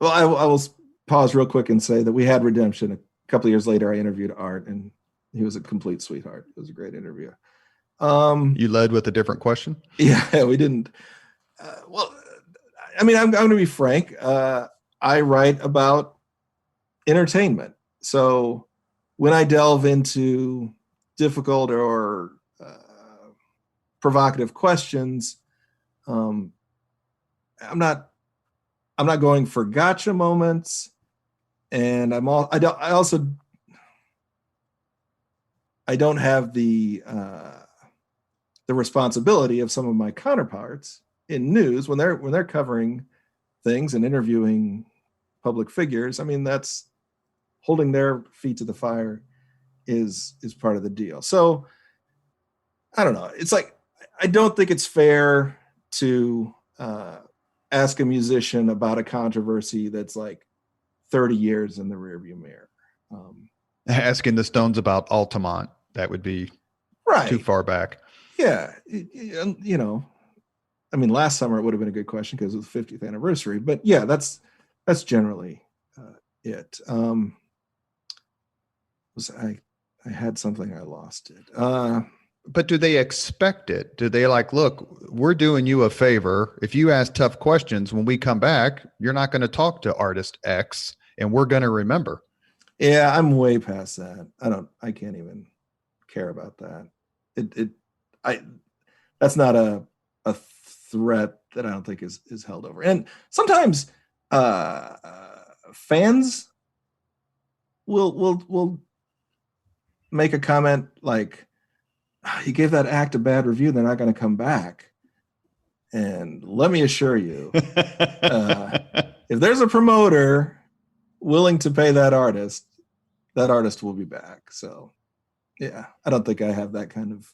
will pause real quick and say that we had redemption. A couple of years later, I interviewed Art, and he was a complete sweetheart. It was a great interview. You led with a different question? Yeah, we didn't. I'm going to be frank. I write about entertainment. So when I delve into difficult or provocative questions, I'm not going for gotcha moments, and I don't have the responsibility of some of my counterparts in news when they're covering things and interviewing public figures. I mean, that's holding their feet to the fire is part of the deal. So I don't know. It's like, I don't think it's fair to ask a musician about a controversy that's like 30 years in the rearview mirror. Asking the Stones about Altamont, that would be too far back. Yeah. Last summer it would have been a good question because it was the 50th anniversary, but yeah, that's generally it. I had something, I lost it. But do they expect it? Do they like, look, we're doing you a favor. If you ask tough questions, when we come back, you're not going to talk to artist X and we're going to remember. Yeah, I'm way past that. I can't even care about that. That's not a threat that I don't think is held over. And sometimes fans will make a comment like, you gave that act a bad review, they're not going to come back. And let me assure you, if there's a promoter willing to pay that artist will be back. So yeah, I don't think I have that kind of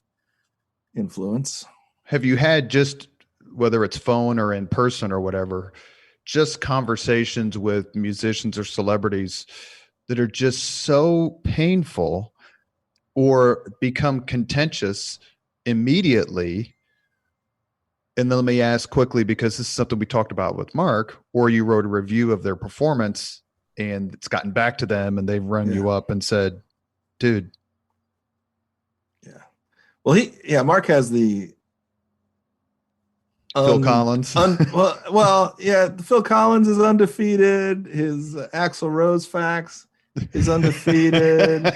influence. Have you had, just whether it's phone or in person or whatever, just conversations with musicians or celebrities that are just so painful or become contentious immediately? And then let me ask quickly, because this is something we talked about with Mark, or you wrote a review of their performance and it's gotten back to them and they've run you up and said, dude. Yeah. Well, Mark has the Phil Collins. Phil Collins is undefeated. His Axl Rose facts is undefeated.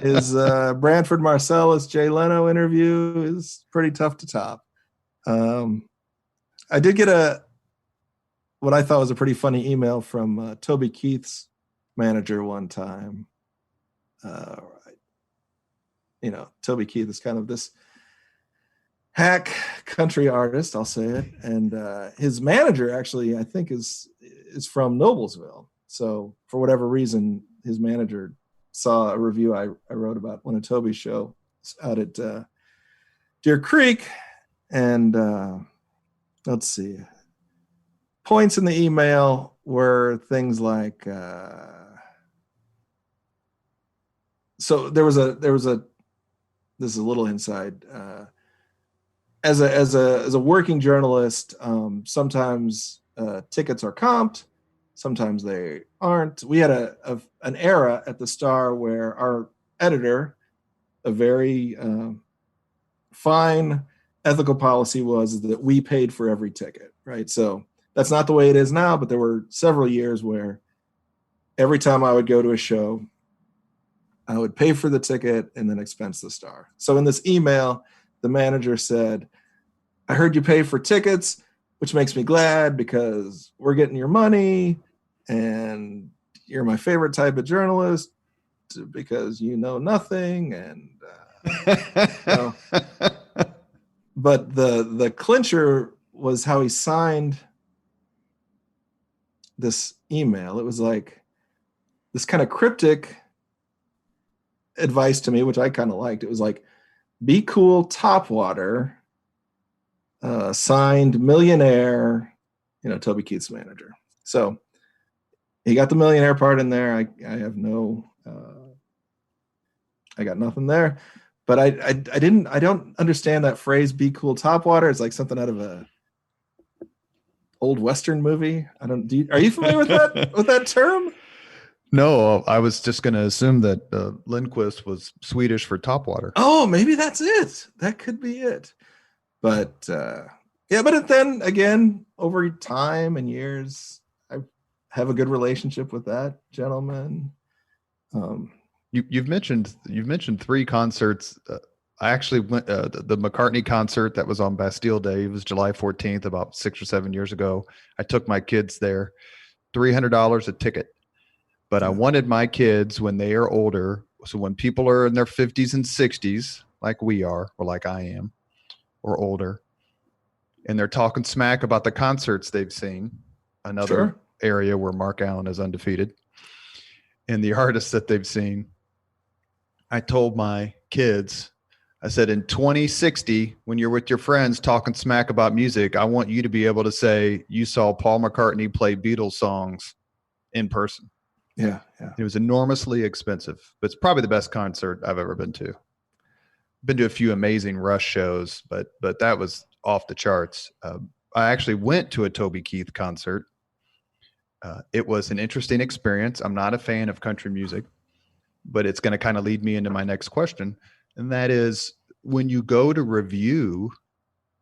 His Branford Marsalis Jay Leno interview is pretty tough to top. I did get what I thought was a pretty funny email from Toby Keith's manager one time. Toby Keith is kind of this hack country artist, I'll say it. And his manager actually, I think, is from Noblesville. So for whatever reason, his manager saw a review I wrote about one of Toby's show out at Deer Creek. And let's see. Points in the email were things like, so there was a, this is a little inside, as a working journalist, sometimes tickets are comped, sometimes they aren't. We had an era at the Star where our editor, a very fine ethical policy was that we paid for every ticket, right? So that's not the way it is now, but there were several years where every time I would go to a show, I would pay for the ticket and then expense the Star. So in this email, the manager said, I heard you pay for tickets, which makes me glad because we're getting your money and you're my favorite type of journalist because you know nothing. And, but the clincher was how he signed this email. It was like this kind of cryptic advice to me, which I kind of liked. It was like, be cool, Topwater, signed millionaire, Toby Keith's manager. So he got the millionaire part in there. I got nothing there, but I don't understand that phrase, be cool, Topwater. It's like something out of a old Western movie. Are you familiar with that term? No, I was just going to assume that Lindquist was Swedish for topwater. Oh, maybe that's it. That could be it. But but then again, over time and years, I have a good relationship with that gentleman. You've mentioned 3 concerts. I actually went the McCartney concert that was on Bastille Day. It was July 14th, about 6 or 7 years ago. I took my kids there, $300 a ticket. But I wanted my kids when they are older. So when people are in their 50s and 60s, like we are, or like I am, or older, and they're talking smack about the concerts they've seen, another area where Mark Allen is undefeated, and the artists that they've seen, I told my kids, I said, in 2060, when you're with your friends talking smack about music, I want you to be able to say you saw Paul McCartney play Beatles songs in person. Yeah. It was enormously expensive, but it's probably the best concert I've ever been to. Been to a few amazing Rush shows, but that was off the charts. I actually went to a Toby Keith concert. It was an interesting experience. I'm not a fan of country music, but it's going to kind of lead me into my next question. And that is, when you go to review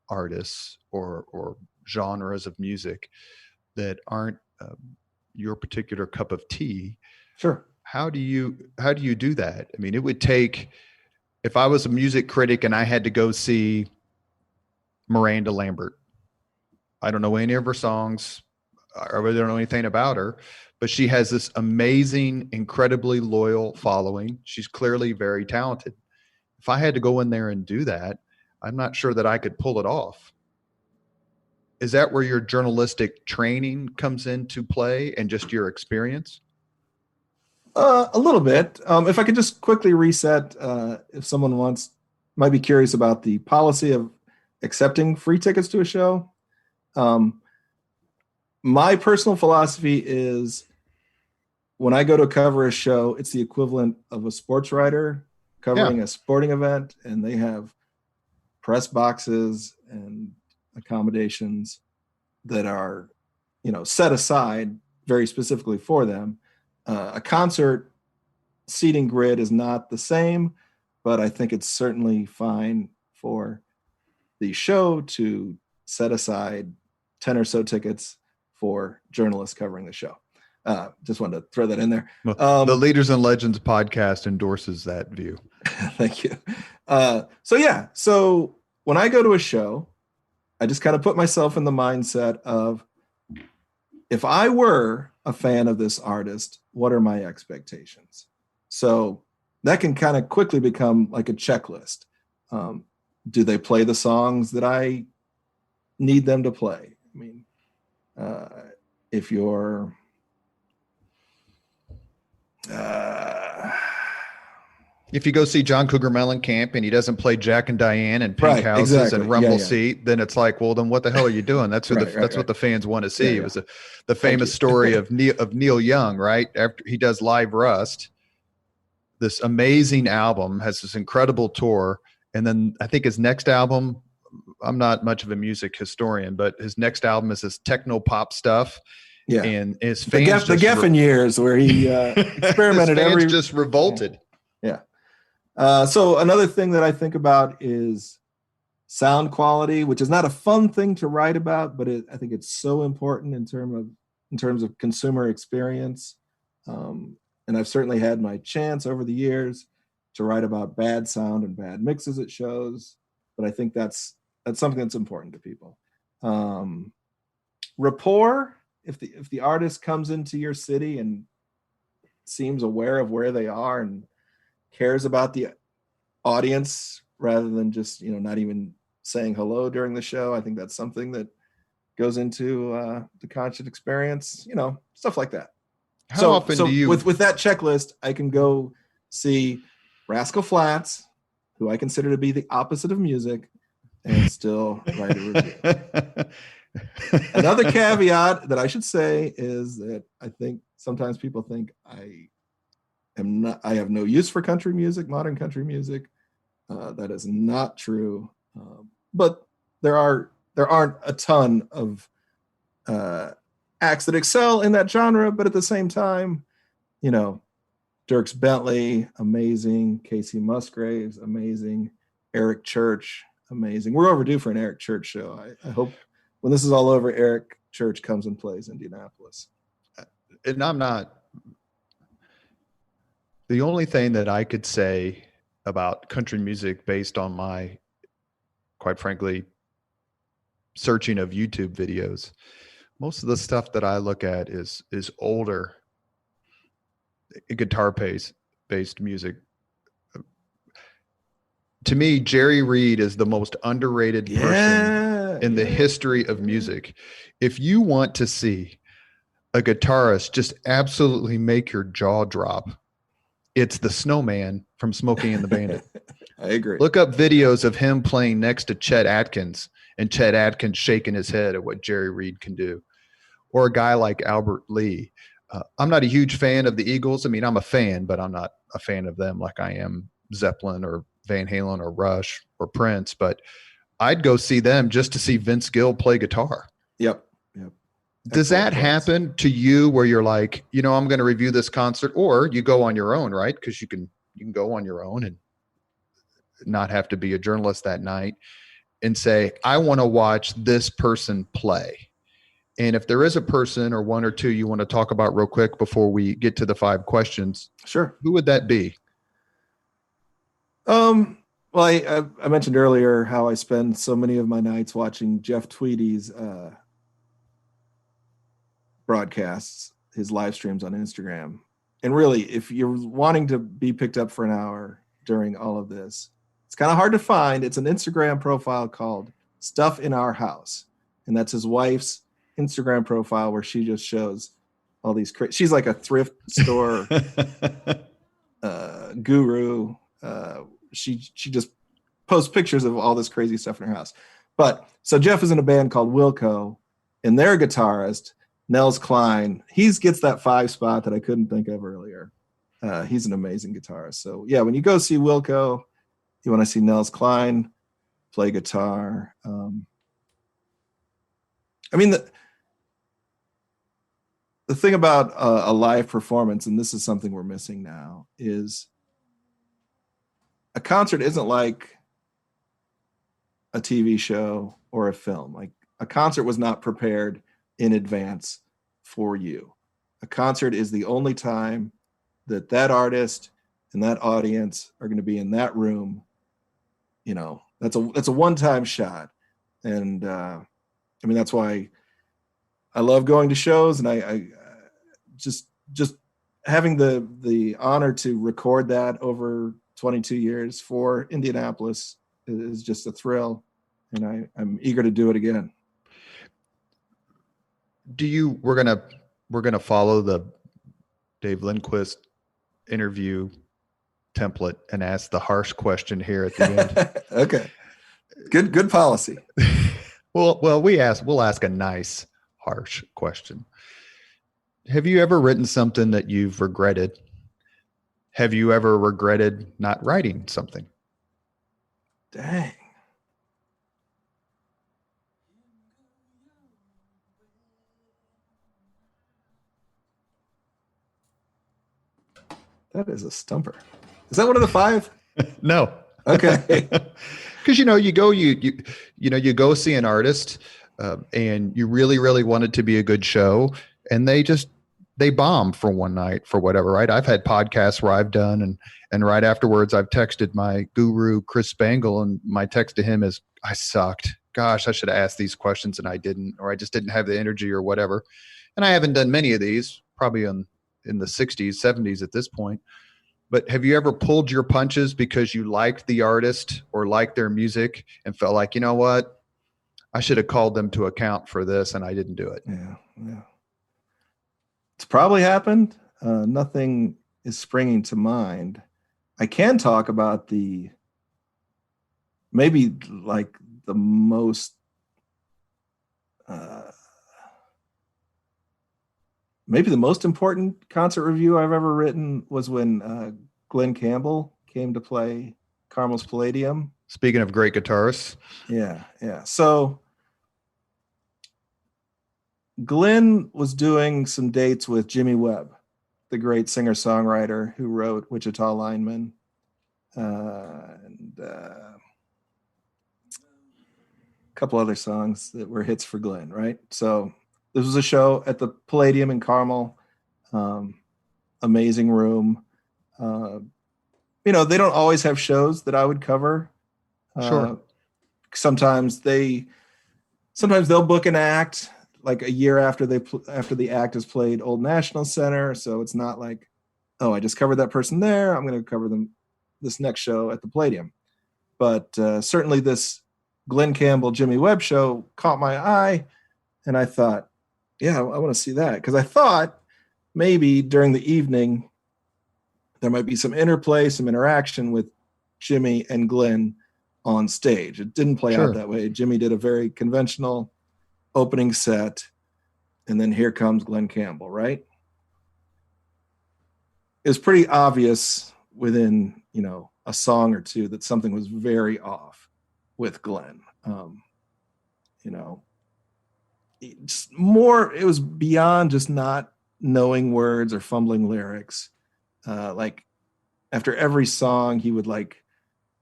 artists or genres of music that aren't your particular cup of tea, how do you do that? I mean, it would take, if I was a music critic and I had to go see Miranda Lambert, I don't know any of her songs, I really don't know anything about her, but she has this amazing, incredibly loyal following. She's clearly very talented. If I had to go in there and do that, I'm not sure that I could pull it off. Is that where your journalistic training comes into play and just your experience? A little bit. If I could just quickly reset, if someone might be curious about the policy of accepting free tickets to a show. My personal philosophy is, when I go to cover a show, it's the equivalent of a sports writer covering a sporting event, and they have press boxes and accommodations that are, set aside very specifically for them. A concert seating grid is not the same, but I think it's certainly fine for the show to set aside 10 or so tickets for journalists covering the show. Just wanted to throw that in there. The Leaders and Legends podcast endorses that view. Thank you. So when I go to a show, I just kind of put myself in the mindset of, if I were a fan of this artist, what are my expectations? So that can kind of quickly become like a checklist. Do they play the songs that I need them to play? I mean, if you're if you go see John Cougar Mellencamp and he doesn't play Jack and Diane and Pink Houses and Rumble Seat, then it's like, well, then what the hell are you doing? That's what what the fans want to see. It was the famous story of Neil Young, right? After he does Live Rust, this amazing album, has this incredible tour, and then I think his next album, I'm not much of a music historian, but his next album is this techno pop stuff. Yeah, and his fans the Geffen years where he experimented. His fans just revolted. Yeah. So another thing that I think about is sound quality, which is not a fun thing to write about, but I think it's so important in terms of consumer experience. And I've certainly had my chance over the years to write about bad sound and bad mixes at shows, but I think that's something that's important to people. Rapport, if the artist comes into your city and seems aware of where they are and cares about the audience rather than just, not even saying hello during the show, I think that's something that goes into the concert experience, stuff like that. How often do you with that checklist, I can go see Rascal Flatts, who I consider to be the opposite of music, and still write a review. Another caveat that I should say is that I think sometimes people think I have no use for country music, modern country music. That is not true. But there aren't a ton of acts that excel in that genre, but at the same time, Dierks Bentley, amazing. Casey Musgraves, amazing. Eric Church, amazing. We're overdue for an Eric Church show. I hope when this is all over, Eric Church comes and plays Indianapolis. And I'm not. The only thing that I could say about country music based on my, quite frankly, searching of YouTube videos, most of the stuff that I look at is older guitar based music. To me, Jerry Reed is the most underrated person in the history of music. If you want to see a guitarist just absolutely make your jaw drop, it's the Snowman from Smokey and the Bandit. I agree. Look up videos of him playing next to Chet Atkins and Chet Atkins shaking his head at what Jerry Reed can do. Or a guy like Albert Lee. I'm not a huge fan of the Eagles. I mean, I'm a fan, but I'm not a fan of them like I am Zeppelin or Van Halen or Rush or Prince. But I'd go see them just to see Vince Gill play guitar. Yep. Does that happen to you where you're like, I'm going to review this concert, or you go on your own, right? Because you can go on your own and not have to be a journalist that night and say, I want to watch this person play. And if there is a person or one or two you want to talk about real quick before we get to the 5 questions, sure. Who would that be? Well, I mentioned earlier how I spend so many of my nights watching Jeff Tweedy's broadcasts, his live streams on Instagram. And really, if you're wanting to be picked up for an hour during all of this, it's kind of hard to find. It's an Instagram profile called Stuff in Our House. And that's his wife's Instagram profile where she just shows all these she's like a thrift store guru. She just posts pictures of all this crazy stuff in her house. But so Jeff is in a band called Wilco, and their guitarist Nels Cline, he gets that 5 spot that I couldn't think of earlier. He's an amazing guitarist. So yeah, when you go see Wilco, you want to see Nels Cline play guitar. The thing about a live performance, and this is something we're missing now, is a concert isn't like a TV show or a film. Like a concert was not prepared in advance for you. A concert is the only time that artist and that audience are going to be in that room. That's a one-time shot. And that's why I love going to shows, and I just having the honor to record that over 22 years for Indianapolis is just a thrill, and I'm eager to do it again. We're gonna follow the Dave Lindquist interview template and ask the harsh question here at the end. Okay, good policy. Well, we'll ask a nice harsh question. Have you ever written something that you've regretted? Have you ever regretted not writing something? Dang. That is a stumper. Is that one of the 5? No. Okay. Because you go see an artist and you really, really want it to be a good show, and they just they bomb for one night for whatever, right? I've had podcasts where I've done, and right afterwards I've texted my guru, Chris Spangle, and my text to him is, I sucked. Gosh, I should have asked these questions and I didn't, or I just didn't have the energy or whatever. And I haven't done many of these, probably in the 60s, 70s at this point. But have you ever pulled your punches because you liked the artist or liked their music and felt like, you know what, I should have called them to account for this and I didn't do it? Yeah. It's probably happened. Nothing is springing to mind. I can talk about maybe like the most, maybe the most important concert review I've ever written was when Glenn Campbell came to play Carmel's Palladium. Speaking of great guitarists. Yeah. So Glenn was doing some dates with Jimmy Webb, the great singer-songwriter who wrote Wichita Lineman and a couple other songs that were hits for Glenn, right? So this was a show at the Palladium in Carmel. Amazing room. They don't always have shows that I would cover. Sure. Sometimes they'll book an act like a year after the act has played Old National Center. So it's not like, oh, I just covered that person there, I'm going to cover them this next show at the Palladium. But certainly this Glenn Campbell, Jimmy Webb show caught my eye. And I thought, yeah, I want to see that. Because I thought maybe during the evening, there might be some interplay, some interaction with Jimmy and Glenn on stage. It didn't play out that way. Jimmy did a very conventional opening set, and then here comes Glenn Campbell, right? It was pretty obvious within, a song or two that something was very off with Glenn. It was beyond just not knowing words or fumbling lyrics. Like after every song, he would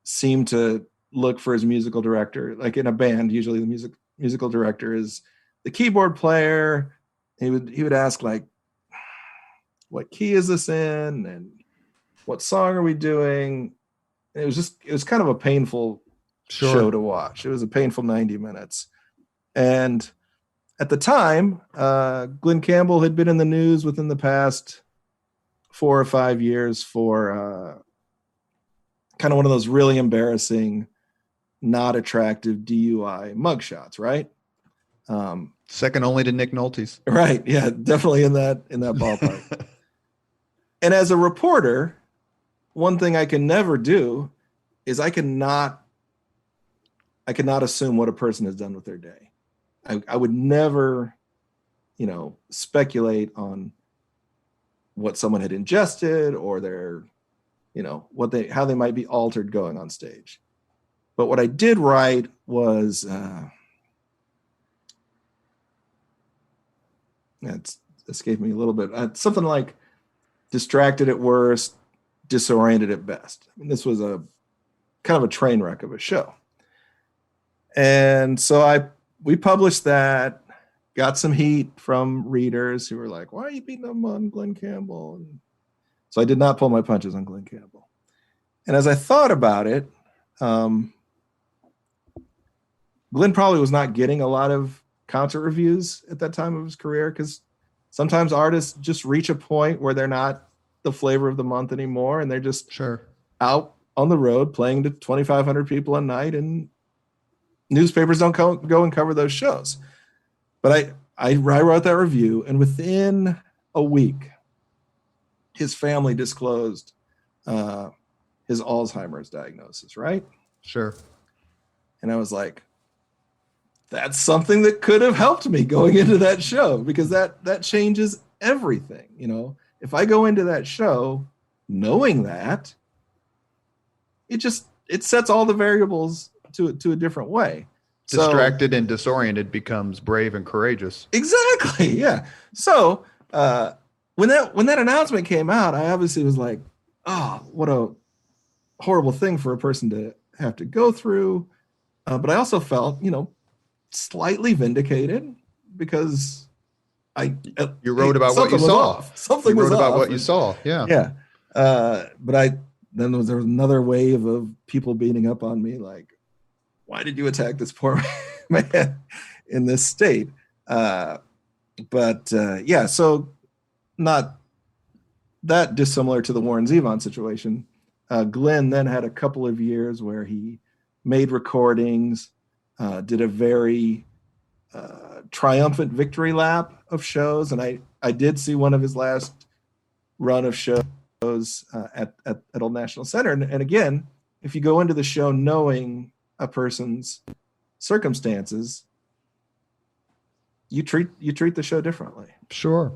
seem to look for his musical director. Like in a band, usually the musical director is the keyboard player. He would ask what key is this in and what song are we doing? And it was kind of a painful show to watch. It was a painful 90 minutes. And at the time, Glenn Campbell had been in the news within the past 4 or 5 years for kind of one of those really embarrassing, not attractive DUI mugshots, right? Second only to Nick Nolte's. Right. Yeah, definitely in that ballpark. And as a reporter, one thing I can never do is I cannot assume what a person has done with their day. I would never, speculate on what someone had ingested or their, how they might be altered going on stage. But what I did write was, it's escaped me a little bit. Something like distracted at worst, disoriented at best. I mean, this was a kind of a train wreck of a show. And so we published that, got some heat from readers who were like, why are you beating them on Glenn Campbell? And so I did not pull my punches on Glenn Campbell. And as I thought about it, Glenn probably was not getting a lot of concert reviews at that time of his career, because sometimes artists just reach a point where they're not the flavor of the month anymore, and they're just out on the road playing to 2,500 people a night, and newspapers don't go and cover those shows. But I wrote that review, and within a week, his family disclosed his Alzheimer's diagnosis, right? Sure. And I was like, that's something that could have helped me going into that show, because that changes everything. If I go into that show knowing that, it sets all the variables to a different way. Distracted and disoriented becomes brave and courageous. Exactly. Yeah. So when that announcement came out, I obviously was like, oh, what a horrible thing for a person to have to go through. But I also felt, slightly vindicated, because You wrote about what you saw. Something was off. You wrote about what you saw. Yeah. Yeah. But then there was another wave of people beating up on me, like, why did you attack this poor man in this state? So not that dissimilar to the Warren Zevon situation. Glenn then had a couple of years where he made recordings, did a very triumphant victory lap of shows. And I did see one of his last run of shows at Old National Center. And again, if you go into the show knowing a person's circumstances, you treat the show differently. Sure.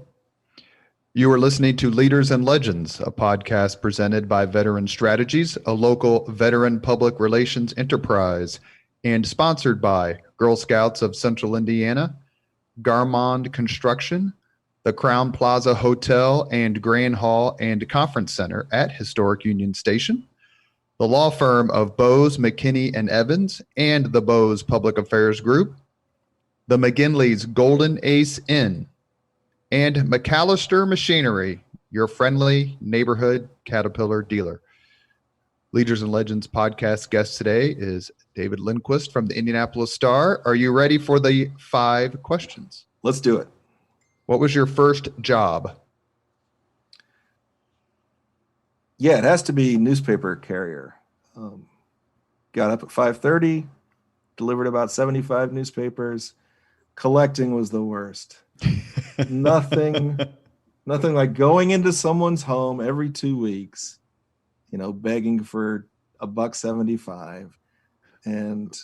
You are listening to Leaders and Legends, a podcast presented by Veteran Strategies, a local veteran public relations enterprise, and sponsored by Girl Scouts of Central Indiana, Garmong Construction, the Crowne Plaza Hotel and Grand Hall and Conference Center at Historic Union Station, the law firm of Bose, McKinney, and Evans, and the Bose Public Affairs Group, the McGinley's Golden Ace Inn, and MacAllister Machinery, your friendly neighborhood Caterpillar dealer. Leaders and Legends podcast guest today is David Lindquist from the Indianapolis Star. Are you ready for the 5 questions? Let's do it. What was your first job? Yeah, it has to be newspaper carrier. Got up at 5:30, delivered about 75 newspapers. Collecting was the worst. Nothing like going into someone's home every 2 weeks, begging for $1.75. And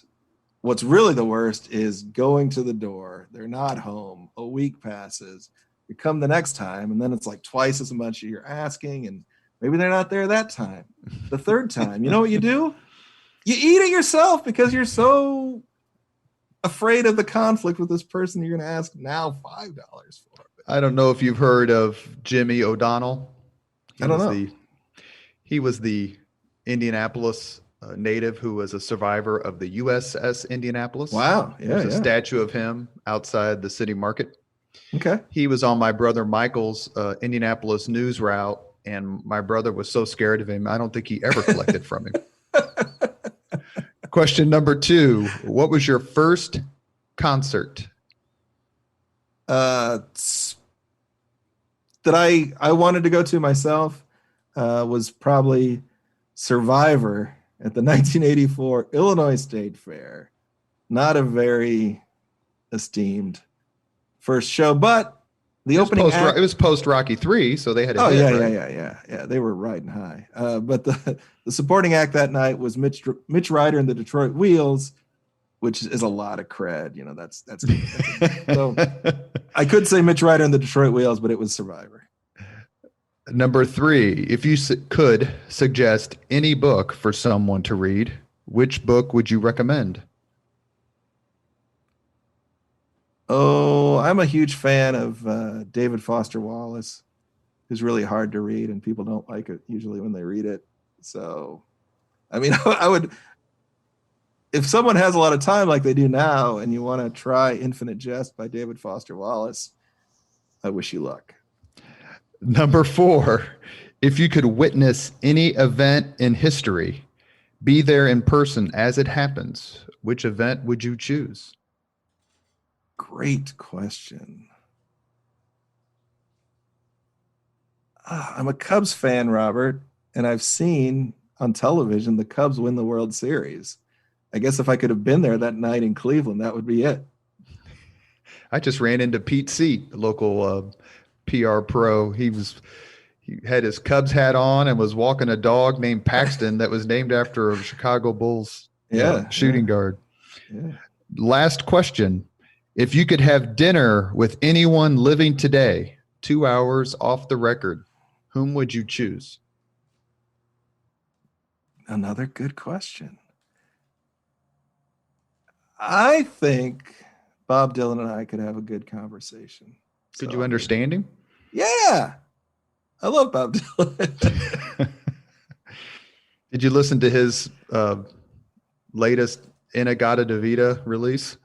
what's really the worst is going to the door. They're not home. A week passes. You come the next time, and then it's like twice as much you're asking, and maybe they're not there that time. The third time, you know what you do? You eat it yourself because you're so afraid of the conflict with this person you're going to ask now $5 for. I don't know if you've heard of Jimmy O'Donnell. I don't know. He was the Indianapolis native who was a survivor of the USS Indianapolis. Wow. Yeah, There's a statue of him outside the city market. Okay. He was on my brother Michael's Indianapolis news route, and my brother was so scared of him, I don't think he ever collected from him. Question number 2. What was your first concert? That I wanted to go to myself was probably Survivor at the 1984 Illinois State Fair. Not a very esteemed first show, but the opening act, it was post Rocky 3, so they had a hit, right? Yeah. They were riding high. But the supporting act that night was Mitch Ryder and the Detroit Wheels, which is a lot of cred. That's good. So I could say Mitch Ryder and the Detroit Wheels, but it was Survivor. Number 3, if you could suggest any book for someone to read, which book would you recommend? Oh, I'm a huge fan of David Foster Wallace, who's really hard to read, and people don't like it usually when they read it. So, I mean, I would, if someone has a lot of time like they do now, and you want to try Infinite Jest by David Foster Wallace, I wish you luck. Number 4, if you could witness any event in history, be there in person as it happens, which event would you choose? Great question. I'm a Cubs fan, Robert, and I've seen on television the Cubs win the World Series. I guess if I could have been there that night in Cleveland, that would be it. I just ran into Pete Seat, a local PR pro. He had his Cubs hat on and was walking a dog named Paxton that was named after a Chicago Bulls shooting guard. Yeah. Last question. If you could have dinner with anyone living today, 2 hours off the record, whom would you choose? Another good question. I think Bob Dylan and I could have a good conversation. Could you understand him? Yeah. I love Bob Dylan. Did you listen to his latest Inagata Davida release?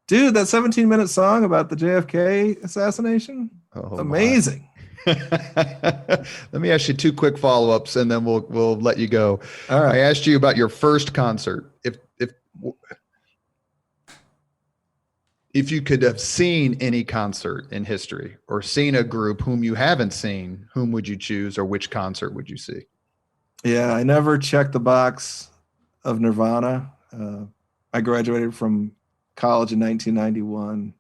Dude, that 17-minute song about the JFK assassination, amazing. Let me ask you 2 quick follow-ups, and then we'll let you go. All right. I asked you about your first concert. If you could have seen any concert in history or seen a group whom you haven't seen, whom would you choose, or which concert would you see? Yeah, I never checked the box of Nirvana. I graduated from college in 1991.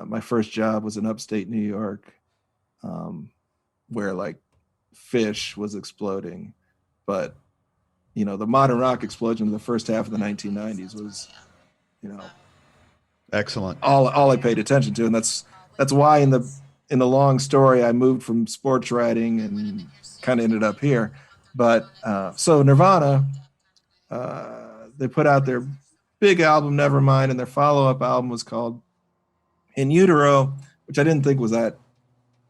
My first job was in upstate New York, where like Fish was exploding. But, you know, the modern rock explosion of the first half of the 1990s was, you know, excellent. All I paid attention to. And that's why in the long story, I moved from sports writing and kind of ended up here. But so Nirvana, they put out their big album, Nevermind, and their follow-up album was called In Utero, which I didn't think was that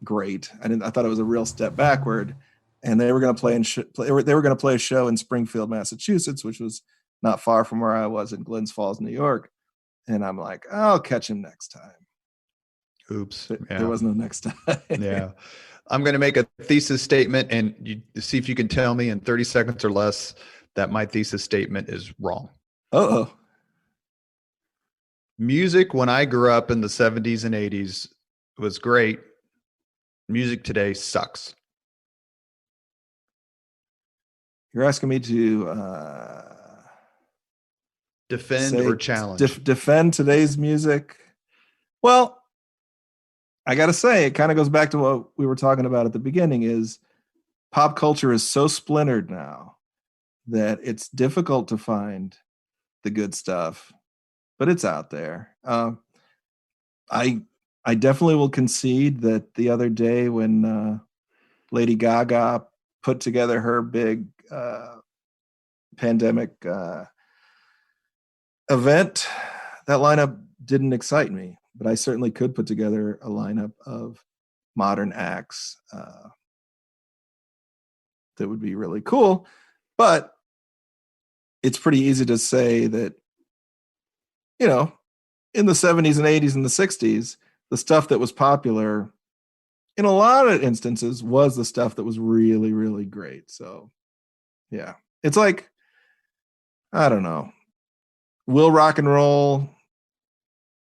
great. I thought it was a real step backward. And they were going to play a show in Springfield, Massachusetts, which was not far from where I was in Glens Falls, New York. And I'm like, I'll catch him next time. Oops. There was no next time. Yeah. I'm going to make a thesis statement, and you see if you can tell me in 30 seconds or less that my thesis statement is wrong. Uh-oh. Music when I grew up in the 70s and 80s was great. Music today sucks. You're asking me to defend or challenge? Defend today's music. Well, I got to say, it kind of goes back to what we were talking about at the beginning, is pop culture is so splintered now that it's difficult to find the good stuff, but it's out there. I definitely will concede that the other day when Lady Gaga put together her big pandemic event, that lineup didn't excite me, but I certainly could put together a lineup of modern acts that would be really cool. But it's pretty easy to say that, you know, in the 70s and 80s and the 60s, the stuff that was popular in a lot of instances was the stuff that was really, really great. So, yeah, it's like, I don't know. Will rock and roll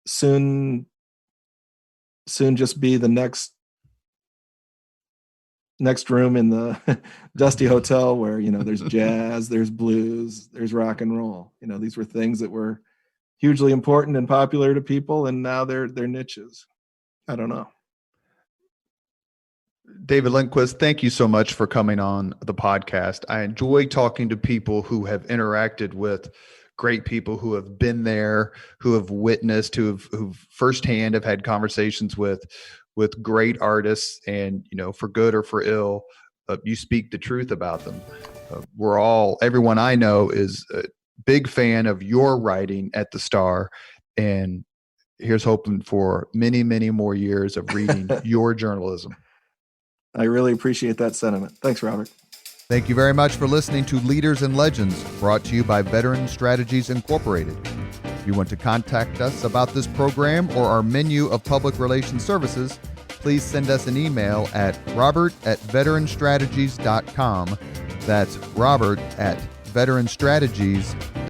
soon just be the next room in the dusty hotel where, you know, there's jazz, there's blues, there's rock and roll. You know, these were things that were hugely important and popular to people, and now they're niches. I don't know. David Lindquist, thank you so much for coming on the podcast. I enjoy talking to people who have interacted with great people, who have been there, who have witnessed, who've firsthand have had conversations with great artists, and, you know, for good or for ill, you speak the truth about them. Everyone I know is a big fan of your writing at the Star, and here's hoping for many, many more years of reading your journalism. I really appreciate that sentiment. Thanks, Robert. Thank you very much for listening to Leaders and Legends, brought to you by Veteran Strategies Incorporated. If you want to contact us about this program or our menu of public relations services, please send us an email at robert@veteranstrategies.com. That's robert@veteranstrategies.com.